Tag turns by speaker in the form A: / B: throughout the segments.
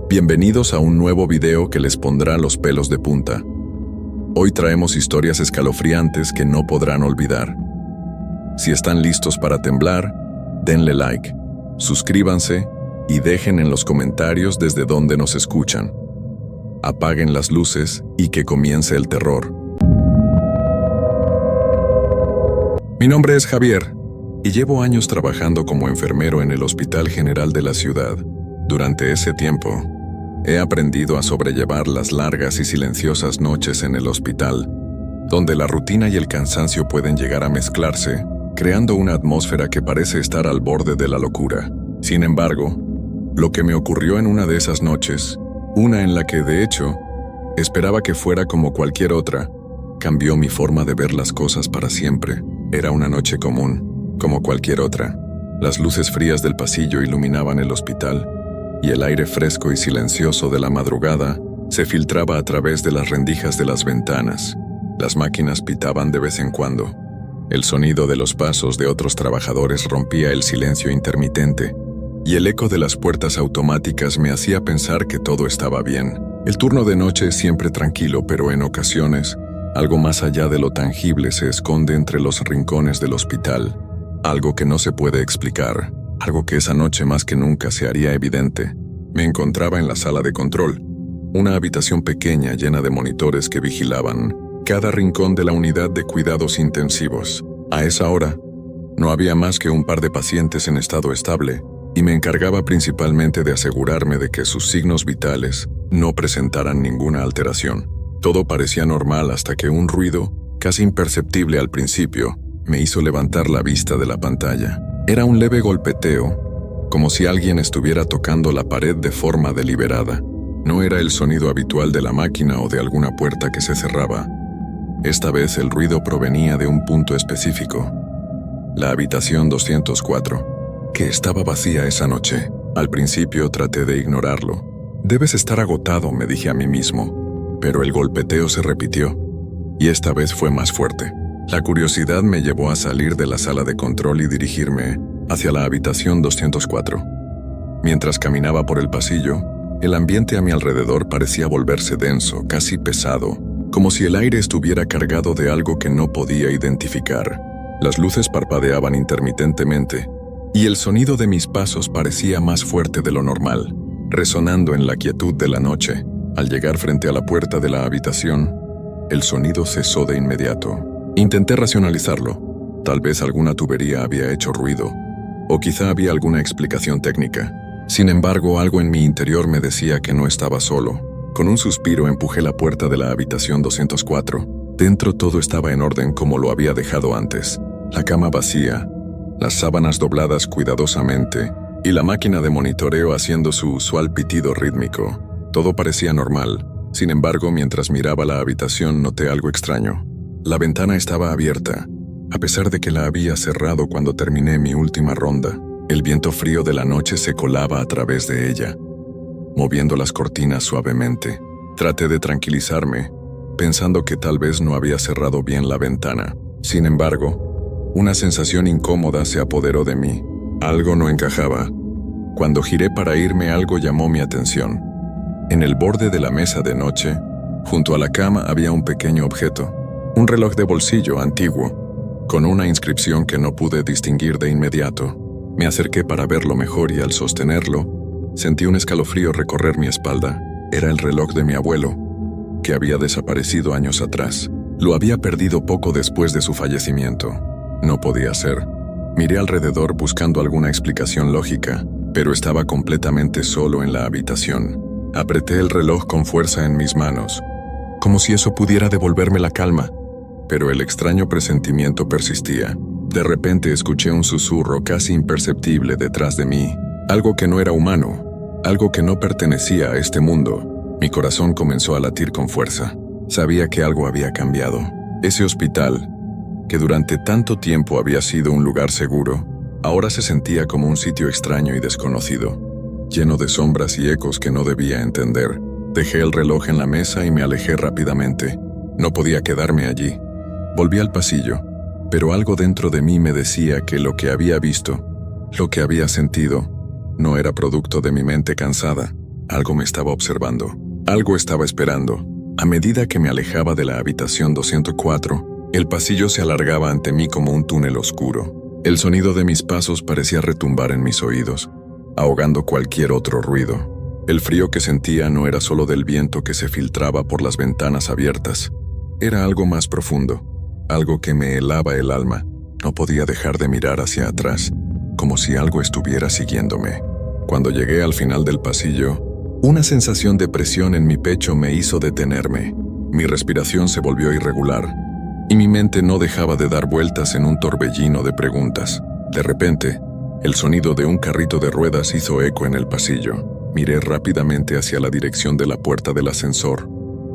A: Bienvenidos a un nuevo video que les pondrá los pelos de punta. Hoy traemos historias escalofriantes que no podrán olvidar. Si están listos para temblar, denle like, suscríbanse y dejen en los comentarios desde dónde nos escuchan. Apaguen las luces y que comience el terror. Mi nombre es Javier y llevo años trabajando como enfermero en el Hospital General de la ciudad. Durante ese tiempo, he aprendido a sobrellevar las largas y silenciosas noches en el hospital, donde la rutina y el cansancio pueden llegar a mezclarse, creando una atmósfera que parece estar al borde de la locura. Sin embargo, lo que me ocurrió en una de esas noches, una en la que, de hecho, esperaba que fuera como cualquier otra, cambió mi forma de ver las cosas para siempre. Era una noche común, como cualquier otra. Las luces frías del pasillo iluminaban el hospital, y el aire fresco y silencioso de la madrugada se filtraba a través de las rendijas de las ventanas. Las máquinas pitaban de vez en cuando. El sonido de los pasos de otros trabajadores rompía el silencio intermitente, y el eco de las puertas automáticas me hacía pensar que todo estaba bien. El turno de noche es siempre tranquilo, pero en ocasiones, algo más allá de lo tangible se esconde entre los rincones del hospital. Algo que no se puede explicar. Algo que esa noche más que nunca se haría evidente. Me encontraba en la sala de control, una habitación pequeña llena de monitores que vigilaban cada rincón de la unidad de cuidados intensivos. A esa hora, no había más que un par de pacientes en estado estable, y me encargaba principalmente de asegurarme de que sus signos vitales no presentaran ninguna alteración. Todo parecía normal hasta que un ruido, casi imperceptible al principio, me hizo levantar la vista de la pantalla. Era un leve golpeteo, como si alguien estuviera tocando la pared de forma deliberada. No era el sonido habitual de la máquina o de alguna puerta que se cerraba. Esta vez el ruido provenía de un punto específico. La habitación 204, que estaba vacía esa noche. Al principio traté de ignorarlo. Debes estar agotado, me dije a mí mismo. Pero el golpeteo se repitió, y esta vez fue más fuerte. La curiosidad me llevó a salir de la sala de control y dirigirme hacia la habitación 204. Mientras caminaba por el pasillo, el ambiente a mi alrededor parecía volverse denso, casi pesado, como si el aire estuviera cargado de algo que no podía identificar. Las luces parpadeaban intermitentemente, y el sonido de mis pasos parecía más fuerte de lo normal, resonando en la quietud de la noche. Al llegar frente a la puerta de la habitación, el sonido cesó de inmediato. Intenté racionalizarlo. Tal vez alguna tubería había hecho ruido, o quizá había alguna explicación técnica. Sin embargo, algo en mi interior me decía que no estaba solo. Con un suspiro empujé la puerta de la habitación 204. Dentro todo estaba en orden como lo había dejado antes. La cama vacía, las sábanas dobladas cuidadosamente, y la máquina de monitoreo haciendo su usual pitido rítmico. Todo parecía normal. Sin embargo, mientras miraba la habitación noté algo extraño. La ventana estaba abierta, a pesar de que la había cerrado cuando terminé mi última ronda. El viento frío de la noche se colaba a través de ella, moviendo las cortinas suavemente. Traté de tranquilizarme, pensando que tal vez no había cerrado bien la ventana. Sin embargo, una sensación incómoda se apoderó de mí. Algo no encajaba. Cuando giré para irme, algo llamó mi atención. En el borde de la mesa de noche, junto a la cama, había un pequeño objeto. Un reloj de bolsillo antiguo, con una inscripción que no pude distinguir de inmediato. Me acerqué para verlo mejor y al sostenerlo, sentí un escalofrío recorrer mi espalda. Era el reloj de mi abuelo, que había desaparecido años atrás. Lo había perdido poco después de su fallecimiento. No podía ser. Miré alrededor buscando alguna explicación lógica, pero estaba completamente solo en la habitación. Apreté el reloj con fuerza en mis manos, como si eso pudiera devolverme la calma. Pero el extraño presentimiento persistía. De repente escuché un susurro casi imperceptible detrás de mí. Algo que no era humano, algo que no pertenecía a este mundo. Mi corazón comenzó a latir con fuerza. Sabía que algo había cambiado. Ese hospital, que durante tanto tiempo había sido un lugar seguro, ahora se sentía como un sitio extraño y desconocido, lleno de sombras y ecos que no debía entender. Dejé el reloj en la mesa y me alejé rápidamente. No podía quedarme allí. Volví al pasillo, pero algo dentro de mí me decía que lo que había visto, lo que había sentido, no era producto de mi mente cansada. Algo me estaba observando. Algo estaba esperando. A medida que me alejaba de la habitación 204, el pasillo se alargaba ante mí como un túnel oscuro. El sonido de mis pasos parecía retumbar en mis oídos, ahogando cualquier otro ruido. El frío que sentía no era solo del viento que se filtraba por las ventanas abiertas. Era algo más profundo, algo que me helaba el alma. No podía dejar de mirar hacia atrás, como si algo estuviera siguiéndome. Cuando llegué al final del pasillo, una sensación de presión en mi pecho me hizo detenerme. Mi respiración se volvió irregular, y mi mente no dejaba de dar vueltas en un torbellino de preguntas. De repente, el sonido de un carrito de ruedas hizo eco en el pasillo. Miré rápidamente hacia la dirección de la puerta del ascensor,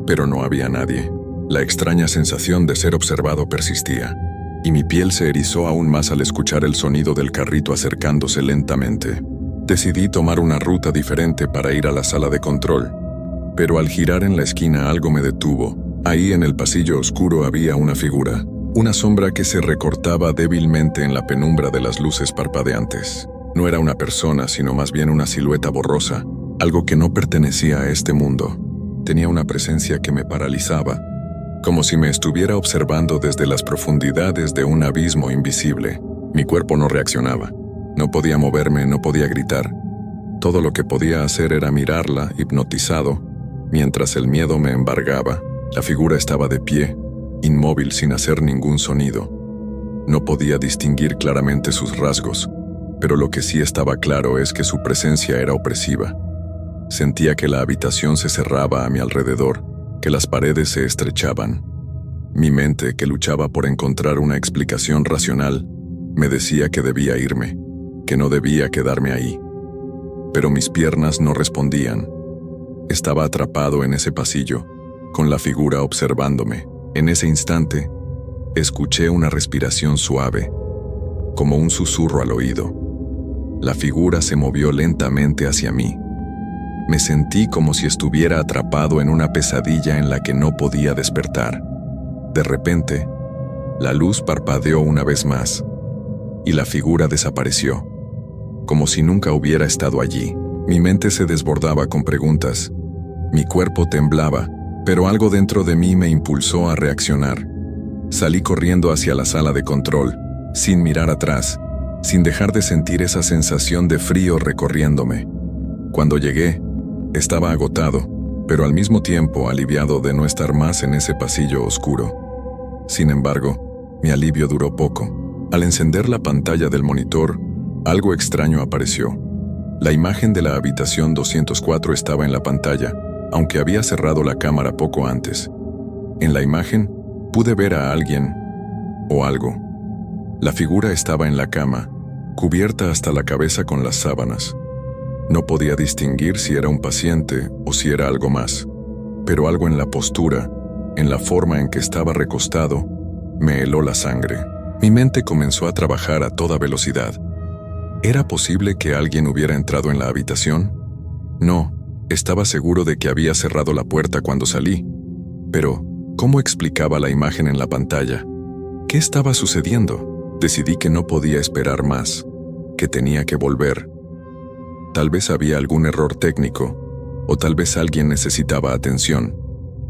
A: pero no había nadie. La extraña sensación de ser observado persistía, y mi piel se erizó aún más al escuchar el sonido del carrito acercándose lentamente. Decidí tomar una ruta diferente para ir a la sala de control, pero al girar en la esquina algo me detuvo. Ahí en el pasillo oscuro había una figura, una sombra que se recortaba débilmente en la penumbra de las luces parpadeantes. No era una persona, sino más bien una silueta borrosa, algo que no pertenecía a este mundo. Tenía una presencia que me paralizaba, como si me estuviera observando desde las profundidades de un abismo invisible. Mi cuerpo no reaccionaba. No podía moverme, no podía gritar. Todo lo que podía hacer era mirarla, hipnotizado, mientras el miedo me embargaba. La figura estaba de pie, inmóvil sin hacer ningún sonido. No podía distinguir claramente sus rasgos, pero lo que sí estaba claro es que su presencia era opresiva. Sentía que la habitación se cerraba a mi alrededor, que las paredes se estrechaban. Mi mente, que luchaba por encontrar una explicación racional, me decía que debía irme, que no debía quedarme ahí. Pero mis piernas no respondían. Estaba atrapado en ese pasillo, con la figura observándome. En ese instante, escuché una respiración suave, como un susurro al oído. La figura se movió lentamente hacia mí. Me sentí como si estuviera atrapado en una pesadilla en la que no podía despertar. De repente, la luz parpadeó una vez más, y la figura desapareció, como si nunca hubiera estado allí. Mi mente se desbordaba con preguntas. Mi cuerpo temblaba, pero algo dentro de mí me impulsó a reaccionar. Salí corriendo hacia la sala de control, sin mirar atrás, sin dejar de sentir esa sensación de frío recorriéndome. Cuando llegué, estaba agotado, pero al mismo tiempo aliviado de no estar más en ese pasillo oscuro. Sin embargo, mi alivio duró poco. Al encender la pantalla del monitor, algo extraño apareció. La imagen de la habitación 204 estaba en la pantalla, aunque había cerrado la cámara poco antes. En la imagen, pude ver a alguien o algo. La figura estaba en la cama, cubierta hasta la cabeza con las sábanas. No podía distinguir si era un paciente o si era algo más, pero algo en la postura, en la forma en que estaba recostado, me heló la sangre. Mi mente comenzó a trabajar a toda velocidad. ¿Era posible que alguien hubiera entrado en la habitación? No, estaba seguro de que había cerrado la puerta cuando salí. Pero, ¿cómo explicaba la imagen en la pantalla? ¿Qué estaba sucediendo? Decidí que no podía esperar más, que tenía que volver. Tal vez había algún error técnico, o tal vez alguien necesitaba atención.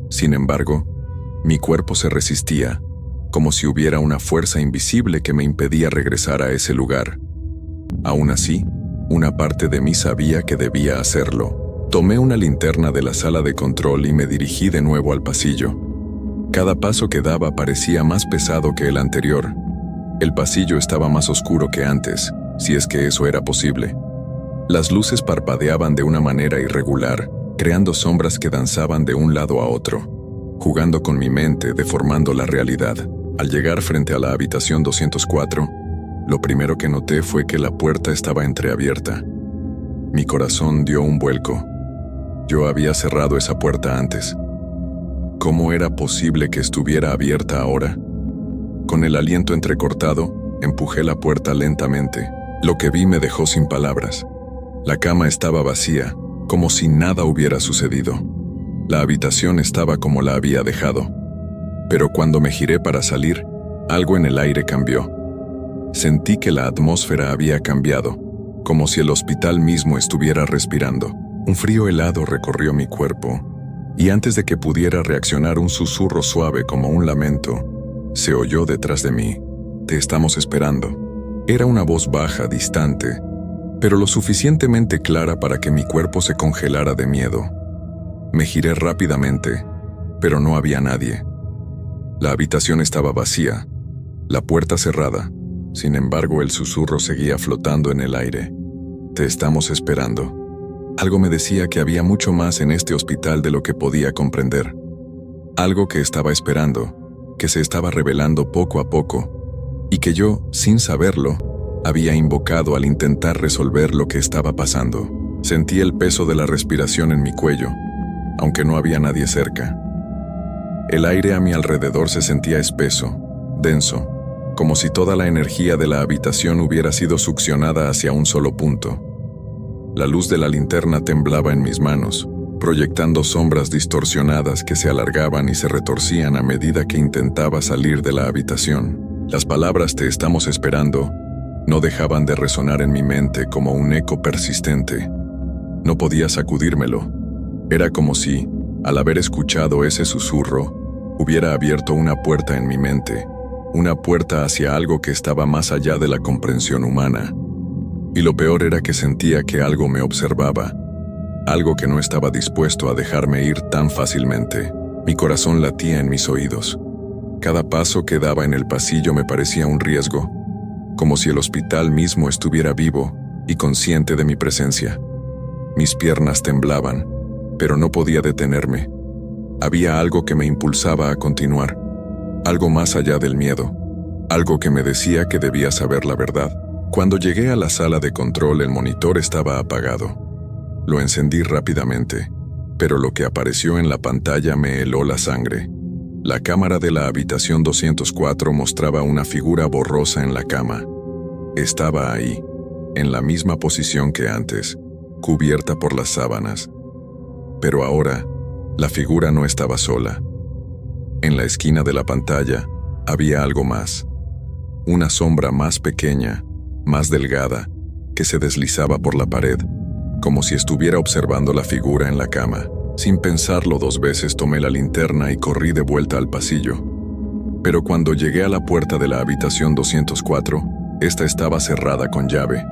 A: Sin embargo, mi cuerpo se resistía, como si hubiera una fuerza invisible que me impedía regresar a ese lugar. Aún así, una parte de mí sabía que debía hacerlo. Tomé una linterna de la sala de control y me dirigí de nuevo al pasillo. Cada paso que daba parecía más pesado que el anterior. El pasillo estaba más oscuro que antes, si es que eso era posible. Las luces parpadeaban de una manera irregular, creando sombras que danzaban de un lado a otro, jugando con mi mente, deformando la realidad. Al llegar frente a la habitación 204, lo primero que noté fue que la puerta estaba entreabierta. Mi corazón dio un vuelco. Yo había cerrado esa puerta antes. ¿Cómo era posible que estuviera abierta ahora? Con el aliento entrecortado, empujé la puerta lentamente. Lo que vi me dejó sin palabras. La cama estaba vacía, como si nada hubiera sucedido. La habitación estaba como la había dejado. Pero cuando me giré para salir, algo en el aire cambió. Sentí que la atmósfera había cambiado, como si el hospital mismo estuviera respirando. Un frío helado recorrió mi cuerpo, y antes de que pudiera reaccionar, un susurro suave como un lamento se oyó detrás de mí. «Te estamos esperando». Era una voz baja, distante, pero lo suficientemente clara para que mi cuerpo se congelara de miedo. Me giré rápidamente, pero no había nadie. La habitación estaba vacía, la puerta cerrada. Sin embargo, el susurro seguía flotando en el aire. «Te estamos esperando». Algo me decía que había mucho más en este hospital de lo que podía comprender. Algo que estaba esperando, que se estaba revelando poco a poco, y que yo, sin saberlo, había invocado al intentar resolver lo que estaba pasando. Sentí el peso de la respiración en mi cuello, aunque no había nadie cerca. El aire a mi alrededor se sentía espeso, denso, como si toda la energía de la habitación hubiera sido succionada hacia un solo punto. La luz de la linterna temblaba en mis manos, proyectando sombras distorsionadas que se alargaban y se retorcían a medida que intentaba salir de la habitación. Las palabras «te estamos esperando» no dejaban de resonar en mi mente como un eco persistente. No podía sacudírmelo. Era como si, al haber escuchado ese susurro, hubiera abierto una puerta en mi mente, una puerta hacia algo que estaba más allá de la comprensión humana. Y lo peor era que sentía que algo me observaba, algo que no estaba dispuesto a dejarme ir tan fácilmente. Mi corazón latía en mis oídos. Cada paso que daba en el pasillo me parecía un riesgo, como si el hospital mismo estuviera vivo y consciente de mi presencia. Mis piernas temblaban, pero no podía detenerme. Había algo que me impulsaba a continuar, algo más allá del miedo, algo que me decía que debía saber la verdad. Cuando llegué a la sala de control, el monitor estaba apagado. Lo encendí rápidamente, pero lo que apareció en la pantalla me heló la sangre. La cámara de la habitación 204 mostraba una figura borrosa en la cama. Estaba ahí, en la misma posición que antes, cubierta por las sábanas. Pero ahora, la figura no estaba sola. En la esquina de la pantalla había algo más. Una sombra más pequeña, más delgada, que se deslizaba por la pared, como si estuviera observando la figura en la cama. Sin pensarlo 2 veces tomé la linterna y corrí de vuelta al pasillo. Pero cuando llegué a la puerta de la habitación 204, esta estaba cerrada con llave.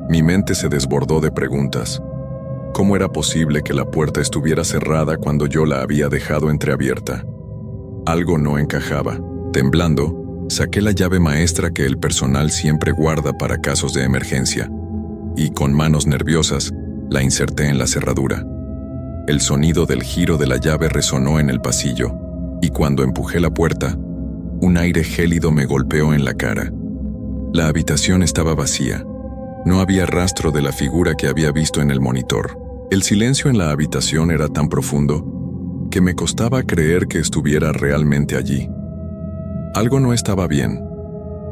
A: Mi mente se desbordó de preguntas. ¿Cómo era posible que la puerta estuviera cerrada cuando yo la había dejado entreabierta? Algo no encajaba. Temblando, saqué la llave maestra que el personal siempre guarda para casos de emergencia, y con manos nerviosas, la inserté en la cerradura. El sonido del giro de la llave resonó en el pasillo, y cuando empujé la puerta, un aire gélido me golpeó en la cara. La habitación estaba vacía. No había rastro de la figura que había visto en el monitor. El silencio en la habitación era tan profundo que me costaba creer que estuviera realmente allí. Algo no estaba bien.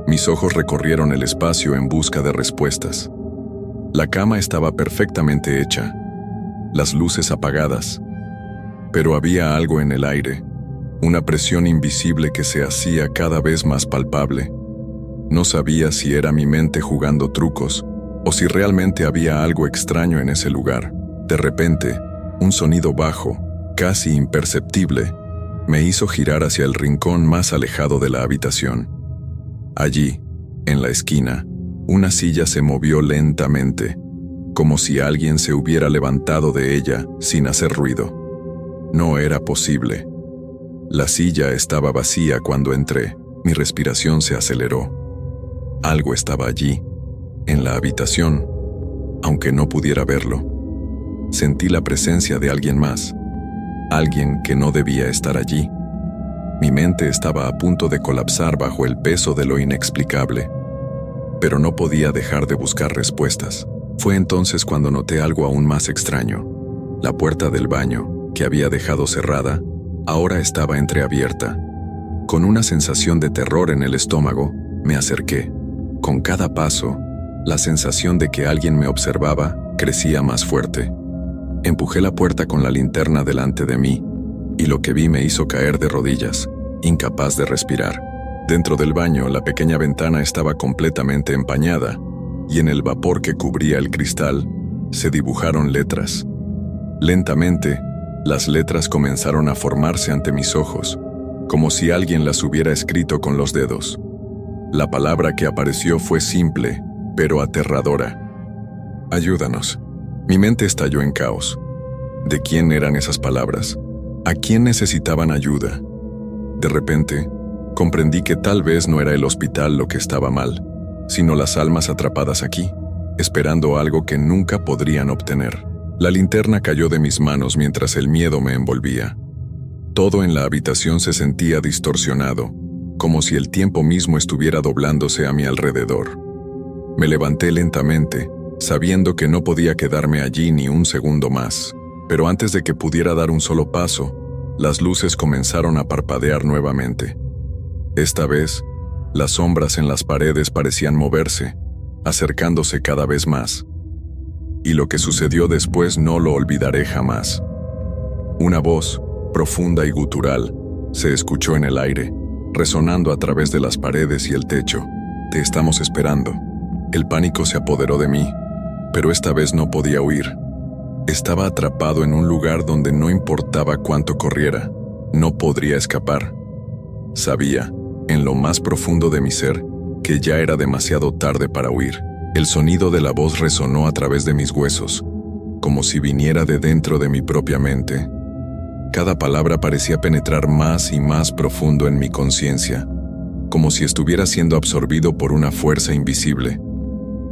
A: Mis ojos recorrieron el espacio en busca de respuestas. La cama estaba perfectamente hecha, las luces apagadas, pero había algo en el aire, una presión invisible que se hacía cada vez más palpable. No sabía si era mi mente jugando trucos o si realmente había algo extraño en ese lugar. De repente, un sonido bajo, casi imperceptible, me hizo girar hacia el rincón más alejado de la habitación. Allí, en la esquina, una silla se movió lentamente, como si alguien se hubiera levantado de ella sin hacer ruido. No era posible. La silla estaba vacía cuando entré. Mi respiración se aceleró. Algo estaba allí, en la habitación, aunque no pudiera verlo. Sentí la presencia de alguien más. Alguien que no debía estar allí. Mi mente estaba a punto de colapsar bajo el peso de lo inexplicable, pero no podía dejar de buscar respuestas. Fue entonces cuando noté algo aún más extraño. La puerta del baño, que había dejado cerrada, ahora estaba entreabierta. Con una sensación de terror en el estómago, me acerqué. Con cada paso, la sensación de que alguien me observaba crecía más fuerte. Empujé la puerta con la linterna delante de mí, y lo que vi me hizo caer de rodillas, incapaz de respirar. Dentro del baño, la pequeña ventana estaba completamente empañada, y en el vapor que cubría el cristal, se dibujaron letras. Lentamente, las letras comenzaron a formarse ante mis ojos, como si alguien las hubiera escrito con los dedos. La palabra que apareció fue simple, pero aterradora. Ayúdanos. Mi mente estalló en caos. ¿De quién eran esas palabras? ¿A quién necesitaban ayuda? De repente, comprendí que tal vez no era el hospital lo que estaba mal, sino las almas atrapadas aquí, esperando algo que nunca podrían obtener. La linterna cayó de mis manos mientras el miedo me envolvía. Todo en la habitación se sentía distorsionado, como si el tiempo mismo estuviera doblándose a mi alrededor. Me levanté lentamente, sabiendo que no podía quedarme allí ni un segundo más, pero antes de que pudiera dar un solo paso, las luces comenzaron a parpadear nuevamente. Esta vez, las sombras en las paredes parecían moverse, acercándose cada vez más. Y lo que sucedió después no lo olvidaré jamás. Una voz, profunda y gutural, se escuchó en el aire, resonando a través de las paredes y el techo. Te estamos esperando. El pánico se apoderó de mí, pero esta vez no podía huir. Estaba atrapado en un lugar donde no importaba cuánto corriera, no podría escapar. Sabía, en lo más profundo de mi ser, que ya era demasiado tarde para huir. El sonido de la voz resonó a través de mis huesos, como si viniera de dentro de mi propia mente. Cada palabra parecía penetrar más y más profundo en mi conciencia, como si estuviera siendo absorbido por una fuerza invisible.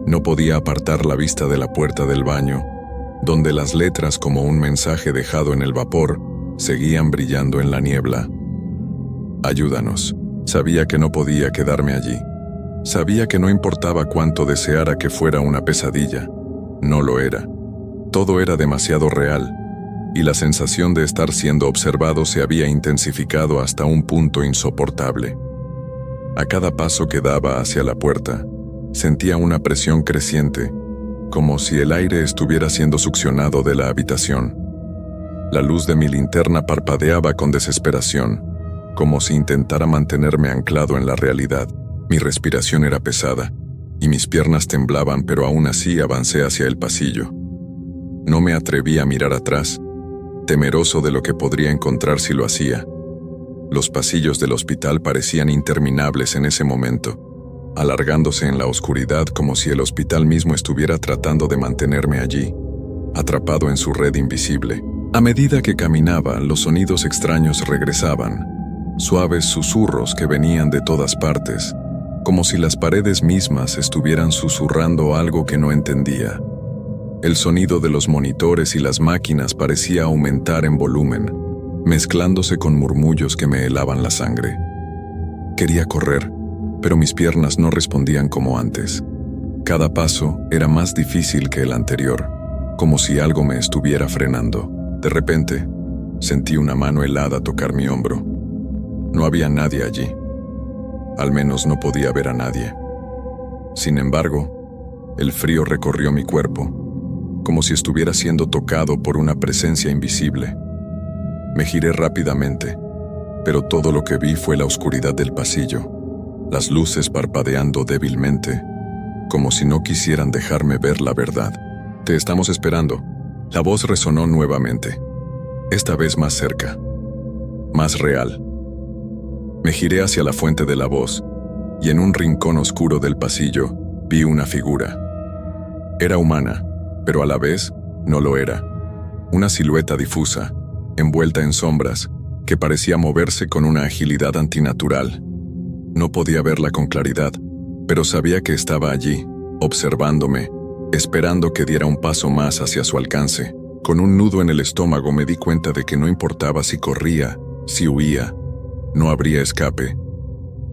A: No podía apartar la vista de la puerta del baño, donde las letras, como un mensaje dejado en el vapor, seguían brillando en la niebla. Ayúdanos. Sabía que no podía quedarme allí. Sabía que no importaba cuánto deseara que fuera una pesadilla. No lo era. Todo era demasiado real, y la sensación de estar siendo observado se había intensificado hasta un punto insoportable. A cada paso que daba hacia la puerta, sentía una presión creciente, como si el aire estuviera siendo succionado de la habitación. La luz de mi linterna parpadeaba con desesperación, como si intentara mantenerme anclado en la realidad. Mi respiración era pesada, y mis piernas temblaban, pero aún así avancé hacia el pasillo. No me atreví a mirar atrás, temeroso de lo que podría encontrar si lo hacía. Los pasillos del hospital parecían interminables en ese momento, alargándose en la oscuridad como si el hospital mismo estuviera tratando de mantenerme allí, atrapado en su red invisible. A medida que caminaba, los sonidos extraños regresaban, suaves susurros que venían de todas partes, como si las paredes mismas estuvieran susurrando algo que no entendía. El sonido de los monitores y las máquinas parecía aumentar en volumen, mezclándose con murmullos que me helaban la sangre. Quería correr, pero mis piernas no respondían como antes. Cada paso era más difícil que el anterior, como si algo me estuviera frenando. De repente, sentí una mano helada tocar mi hombro. No había nadie allí. Al menos no podía ver a nadie. Sin embargo, el frío recorrió mi cuerpo, como si estuviera siendo tocado por una presencia invisible. Me giré rápidamente, pero todo lo que vi fue la oscuridad del pasillo, las luces parpadeando débilmente, como si no quisieran dejarme ver la verdad. Te estamos esperando. La voz resonó nuevamente, esta vez más cerca, más real. Me giré hacia la fuente de la voz, y en un rincón oscuro del pasillo vi una figura. Era humana, pero a la vez no lo era. Una silueta difusa, envuelta en sombras, que parecía moverse con una agilidad antinatural. No podía verla con claridad, pero sabía que estaba allí, observándome, esperando que diera un paso más hacia su alcance. Con un nudo en el estómago me di cuenta de que no importaba si corría, si huía, no habría escape.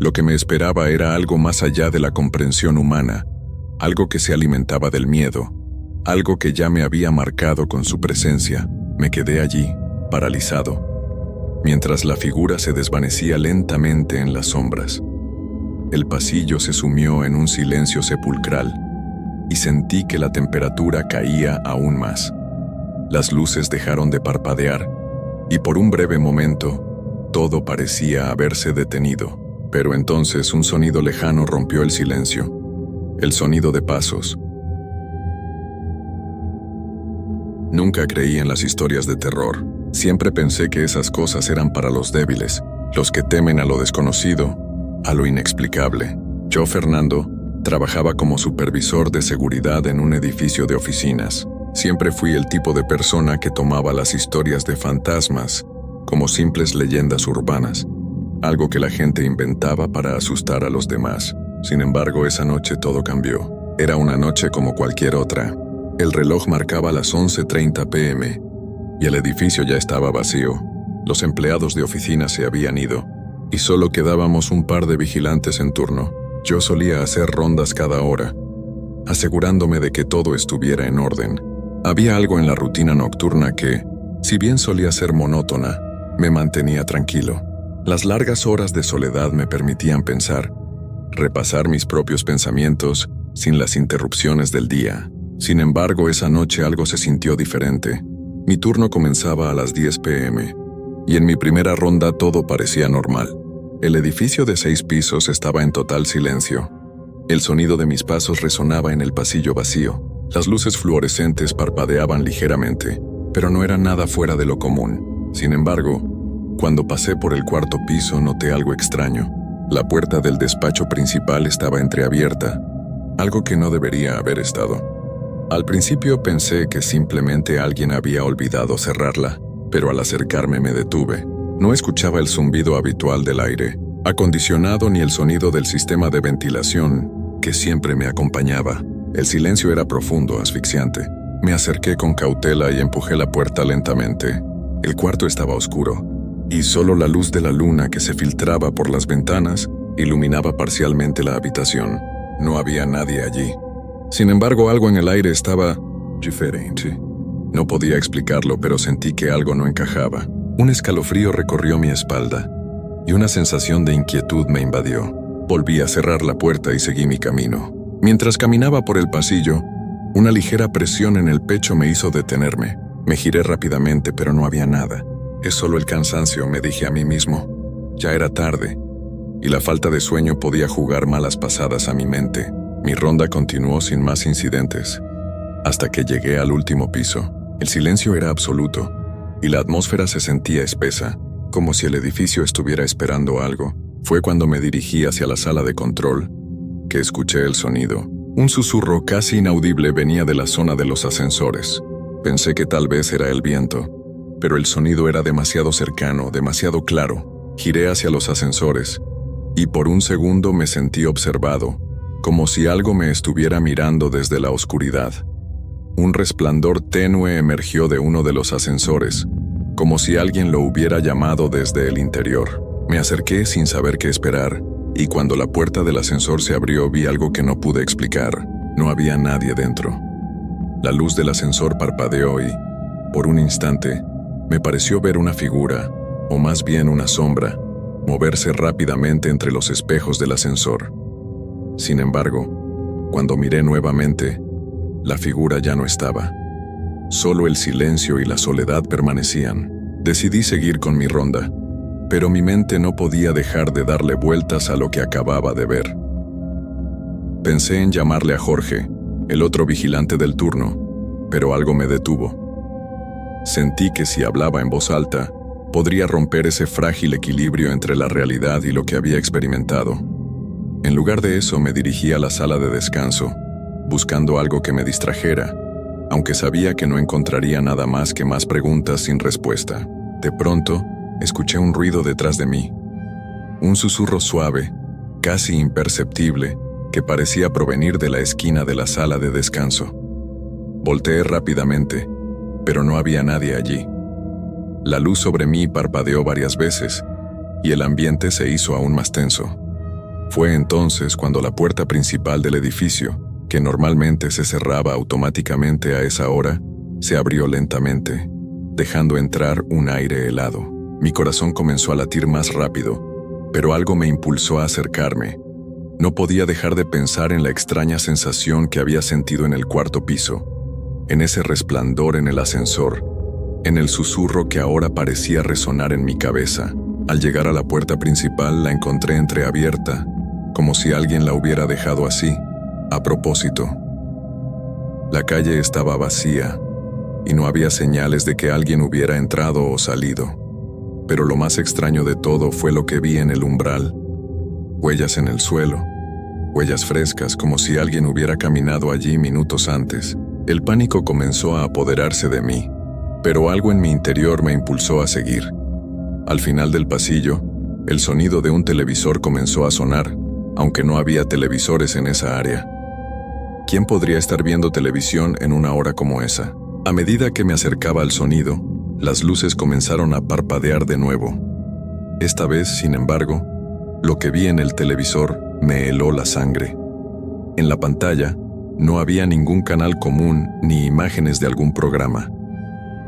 A: Lo que me esperaba era algo más allá de la comprensión humana, algo que se alimentaba del miedo, algo que ya me había marcado con su presencia. Me quedé allí, paralizado, mientras la figura se desvanecía lentamente en las sombras. El pasillo se sumió en un silencio sepulcral, y sentí que la temperatura caía aún más. Las luces dejaron de parpadear, y por un breve momento, todo parecía haberse detenido. Pero entonces un sonido lejano rompió el silencio. El sonido de pasos. Nunca creí en las historias de terror. Siempre pensé que esas cosas eran para los débiles, los que temen a lo desconocido, a lo inexplicable. Yo, Fernando, trabajaba como supervisor de seguridad en un edificio de oficinas. Siempre fui el tipo de persona que tomaba las historias de fantasmas como simples leyendas urbanas, algo que la gente inventaba para asustar a los demás. Sin embargo, esa noche todo cambió. Era una noche como cualquier otra. El reloj marcaba las 11:30 p.m. y el edificio ya estaba vacío. Los empleados de oficina se habían ido y solo quedábamos un par de vigilantes en turno. Yo solía hacer rondas cada hora, asegurándome de que todo estuviera en orden. Había algo en la rutina nocturna que, si bien solía ser monótona, me mantenía tranquilo. Las largas horas de soledad me permitían pensar, repasar mis propios pensamientos sin las interrupciones del día. Sin embargo, esa noche algo se sintió diferente. Mi turno comenzaba a las 10 p.m. y en mi primera ronda todo parecía normal. El edificio de 6 pisos estaba en total silencio. El sonido de mis pasos resonaba en el pasillo vacío. Las luces fluorescentes parpadeaban ligeramente, pero no era nada fuera de lo común. Sin embargo, cuando pasé por el 4.º piso noté algo extraño. La puerta del despacho principal estaba entreabierta, algo que no debería haber estado. Al principio pensé que simplemente alguien había olvidado cerrarla, pero al acercarme me detuve. No escuchaba el zumbido habitual del aire acondicionado ni el sonido del sistema de ventilación que siempre me acompañaba. El silencio era profundo, asfixiante. Me acerqué con cautela y empujé la puerta lentamente. El cuarto estaba oscuro, y solo la luz de la luna que se filtraba por las ventanas iluminaba parcialmente la habitación. No había nadie allí. Sin embargo, algo en el aire estaba diferente. No podía explicarlo, pero sentí que algo no encajaba. Un escalofrío recorrió mi espalda, y una sensación de inquietud me invadió. Volví a cerrar la puerta y seguí mi camino. Mientras caminaba por el pasillo, una ligera presión en el pecho me hizo detenerme. Me giré rápidamente, pero no había nada. Es solo el cansancio, me dije a mí mismo. Ya era tarde, y la falta de sueño podía jugar malas pasadas a mi mente. Mi ronda continuó sin más incidentes, hasta que llegué al último piso. El silencio era absoluto, y la atmósfera se sentía espesa, como si el edificio estuviera esperando algo. Fue cuando me dirigí hacia la sala de control que escuché el sonido. Un susurro casi inaudible venía de la zona de los ascensores. Pensé que tal vez era el viento, pero el sonido era demasiado cercano, demasiado claro. Giré hacia los ascensores, y por un segundo me sentí observado, como si algo me estuviera mirando desde la oscuridad. Un resplandor tenue emergió de uno de los ascensores, como si alguien lo hubiera llamado desde el interior. Me acerqué sin saber qué esperar, y cuando la puerta del ascensor se abrió vi algo que no pude explicar. No había nadie dentro. La luz del ascensor parpadeó y, por un instante, me pareció ver una figura, o más bien una sombra, moverse rápidamente entre los espejos del ascensor. Sin embargo, cuando miré nuevamente, la figura ya no estaba. Solo el silencio y la soledad permanecían. Decidí seguir con mi ronda, pero mi mente no podía dejar de darle vueltas a lo que acababa de ver. Pensé en llamarle a Jorge, el otro vigilante del turno, pero algo me detuvo. Sentí que si hablaba en voz alta, podría romper ese frágil equilibrio entre la realidad y lo que había experimentado. En lugar de eso, me dirigí a la sala de descanso, buscando algo que me distrajera, aunque sabía que no encontraría nada más que más preguntas sin respuesta. De pronto, escuché un ruido detrás de mí. Un susurro suave, casi imperceptible, que parecía provenir de la esquina de la sala de descanso. Volteé rápidamente, pero no había nadie allí. La luz sobre mí parpadeó varias veces, y el ambiente se hizo aún más tenso. Fue entonces cuando la puerta principal del edificio, que normalmente se cerraba automáticamente a esa hora, se abrió lentamente, dejando entrar un aire helado. Mi corazón comenzó a latir más rápido, pero algo me impulsó a acercarme. No podía dejar de pensar en la extraña sensación que había sentido en el 4.º piso, en ese resplandor en el ascensor, en el susurro que ahora parecía resonar en mi cabeza. Al llegar a la puerta principal la encontré entreabierta, como si alguien la hubiera dejado así, a propósito. La calle estaba vacía, y no había señales de que alguien hubiera entrado o salido. Pero lo más extraño de todo fue lo que vi en el umbral. Huellas en el suelo, huellas frescas como si alguien hubiera caminado allí minutos antes. El pánico comenzó a apoderarse de mí, pero algo en mi interior me impulsó a seguir. Al final del pasillo, el sonido de un televisor comenzó a sonar, aunque no había televisores en esa área. ¿Quién podría estar viendo televisión en una hora como esa? A medida que me acercaba al sonido, las luces comenzaron a parpadear de nuevo. Esta vez, sin embargo, lo que vi en el televisor me heló la sangre. En la pantalla no había ningún canal común ni imágenes de algún programa.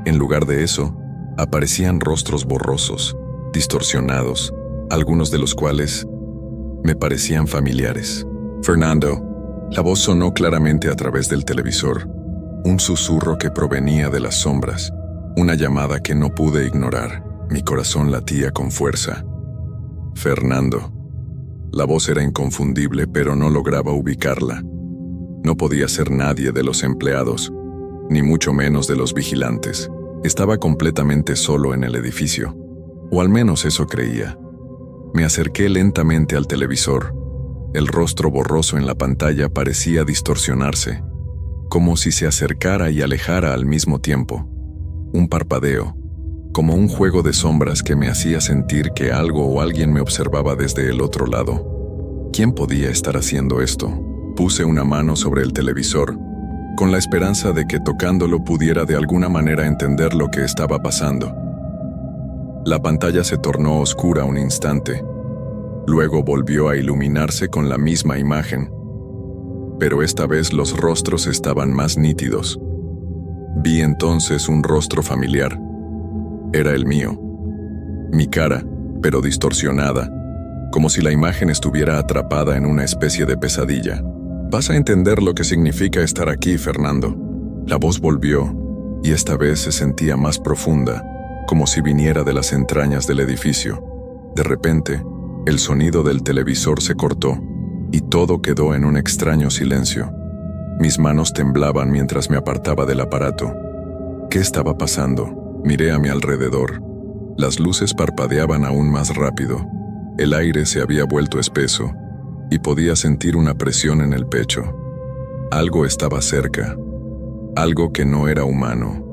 A: En lugar de eso, aparecían rostros borrosos, distorsionados, algunos de los cuales me parecían familiares. Fernando. La voz sonó claramente a través del televisor, un susurro que provenía de las sombras, una llamada que no pude ignorar. Mi corazón latía con fuerza. Fernando. La voz era inconfundible, pero no lograba ubicarla. No podía ser nadie de los empleados, ni mucho menos de los vigilantes. Estaba completamente solo en el edificio, o al menos eso creía. Me acerqué lentamente al televisor. El rostro borroso en la pantalla parecía distorsionarse, como si se acercara y alejara al mismo tiempo. Un parpadeo, como un juego de sombras que me hacía sentir que algo o alguien me observaba desde el otro lado. ¿Quién podía estar haciendo esto? Puse una mano sobre el televisor, con la esperanza de que tocándolo pudiera de alguna manera entender lo que estaba pasando. La pantalla se tornó oscura un instante. Luego volvió a iluminarse con la misma imagen, pero esta vez los rostros estaban más nítidos. Vi entonces un rostro familiar. Era el mío. Mi cara, pero distorsionada, como si la imagen estuviera atrapada en una especie de pesadilla. Vas a entender lo que significa estar aquí, Fernando. La voz volvió, y esta vez se sentía más profunda, como si viniera de las entrañas del edificio. De repente, el sonido del televisor se cortó, y todo quedó en un extraño silencio. Mis manos temblaban mientras me apartaba del aparato. ¿Qué estaba pasando? Miré a mi alrededor. Las luces parpadeaban aún más rápido. El aire se había vuelto espeso, y podía sentir una presión en el pecho. Algo estaba cerca, algo que no era humano.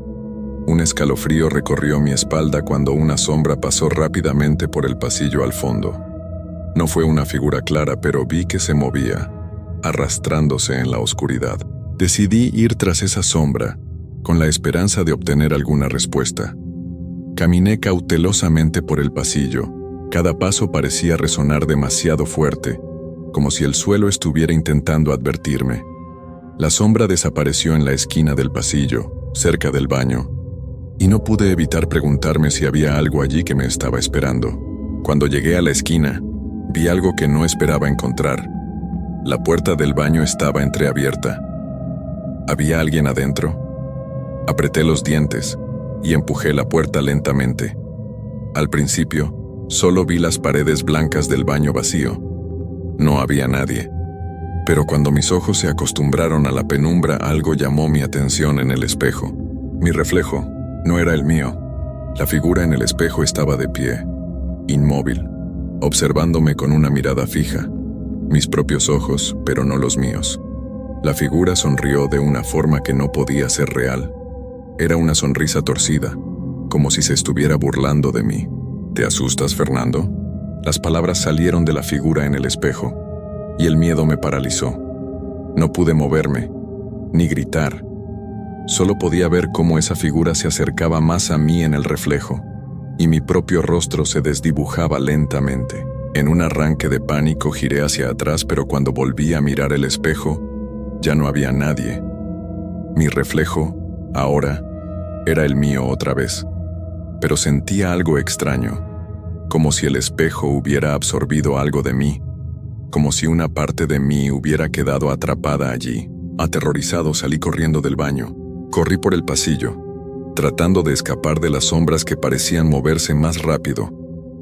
A: Un escalofrío recorrió mi espalda cuando una sombra pasó rápidamente por el pasillo al fondo. No fue una figura clara, pero vi que se movía, arrastrándose en la oscuridad. Decidí ir tras esa sombra, con la esperanza de obtener alguna respuesta. Caminé cautelosamente por el pasillo. Cada paso parecía resonar demasiado fuerte, como si el suelo estuviera intentando advertirme. La sombra desapareció en la esquina del pasillo, cerca del baño, y no pude evitar preguntarme si había algo allí que me estaba esperando. Cuando llegué a la esquina, vi algo que no esperaba encontrar. La puerta del baño estaba entreabierta. ¿Había alguien adentro? Apreté los dientes y empujé la puerta lentamente. Al principio, solo vi las paredes blancas del baño vacío. No había nadie. Pero cuando mis ojos se acostumbraron a la penumbra, algo llamó mi atención en el espejo. Mi reflejo no era el mío. La figura en el espejo estaba de pie, inmóvil, observándome con una mirada fija. Mis propios ojos, pero no los míos. La figura sonrió de una forma que no podía ser real. Era una sonrisa torcida, como si se estuviera burlando de mí. ¿Te asustas, Fernando? Las palabras salieron de la figura en el espejo, y el miedo me paralizó. No pude moverme, ni gritar. Solo podía ver cómo esa figura se acercaba más a mí en el reflejo, y mi propio rostro se desdibujaba lentamente. En un arranque de pánico giré hacia atrás, pero cuando volví a mirar el espejo, ya no había nadie. Mi reflejo, ahora, era el mío otra vez, pero sentía algo extraño, como si el espejo hubiera absorbido algo de mí, como si una parte de mí hubiera quedado atrapada allí. Aterrorizado salí corriendo del baño. Corrí por el pasillo, tratando de escapar de las sombras que parecían moverse más rápido,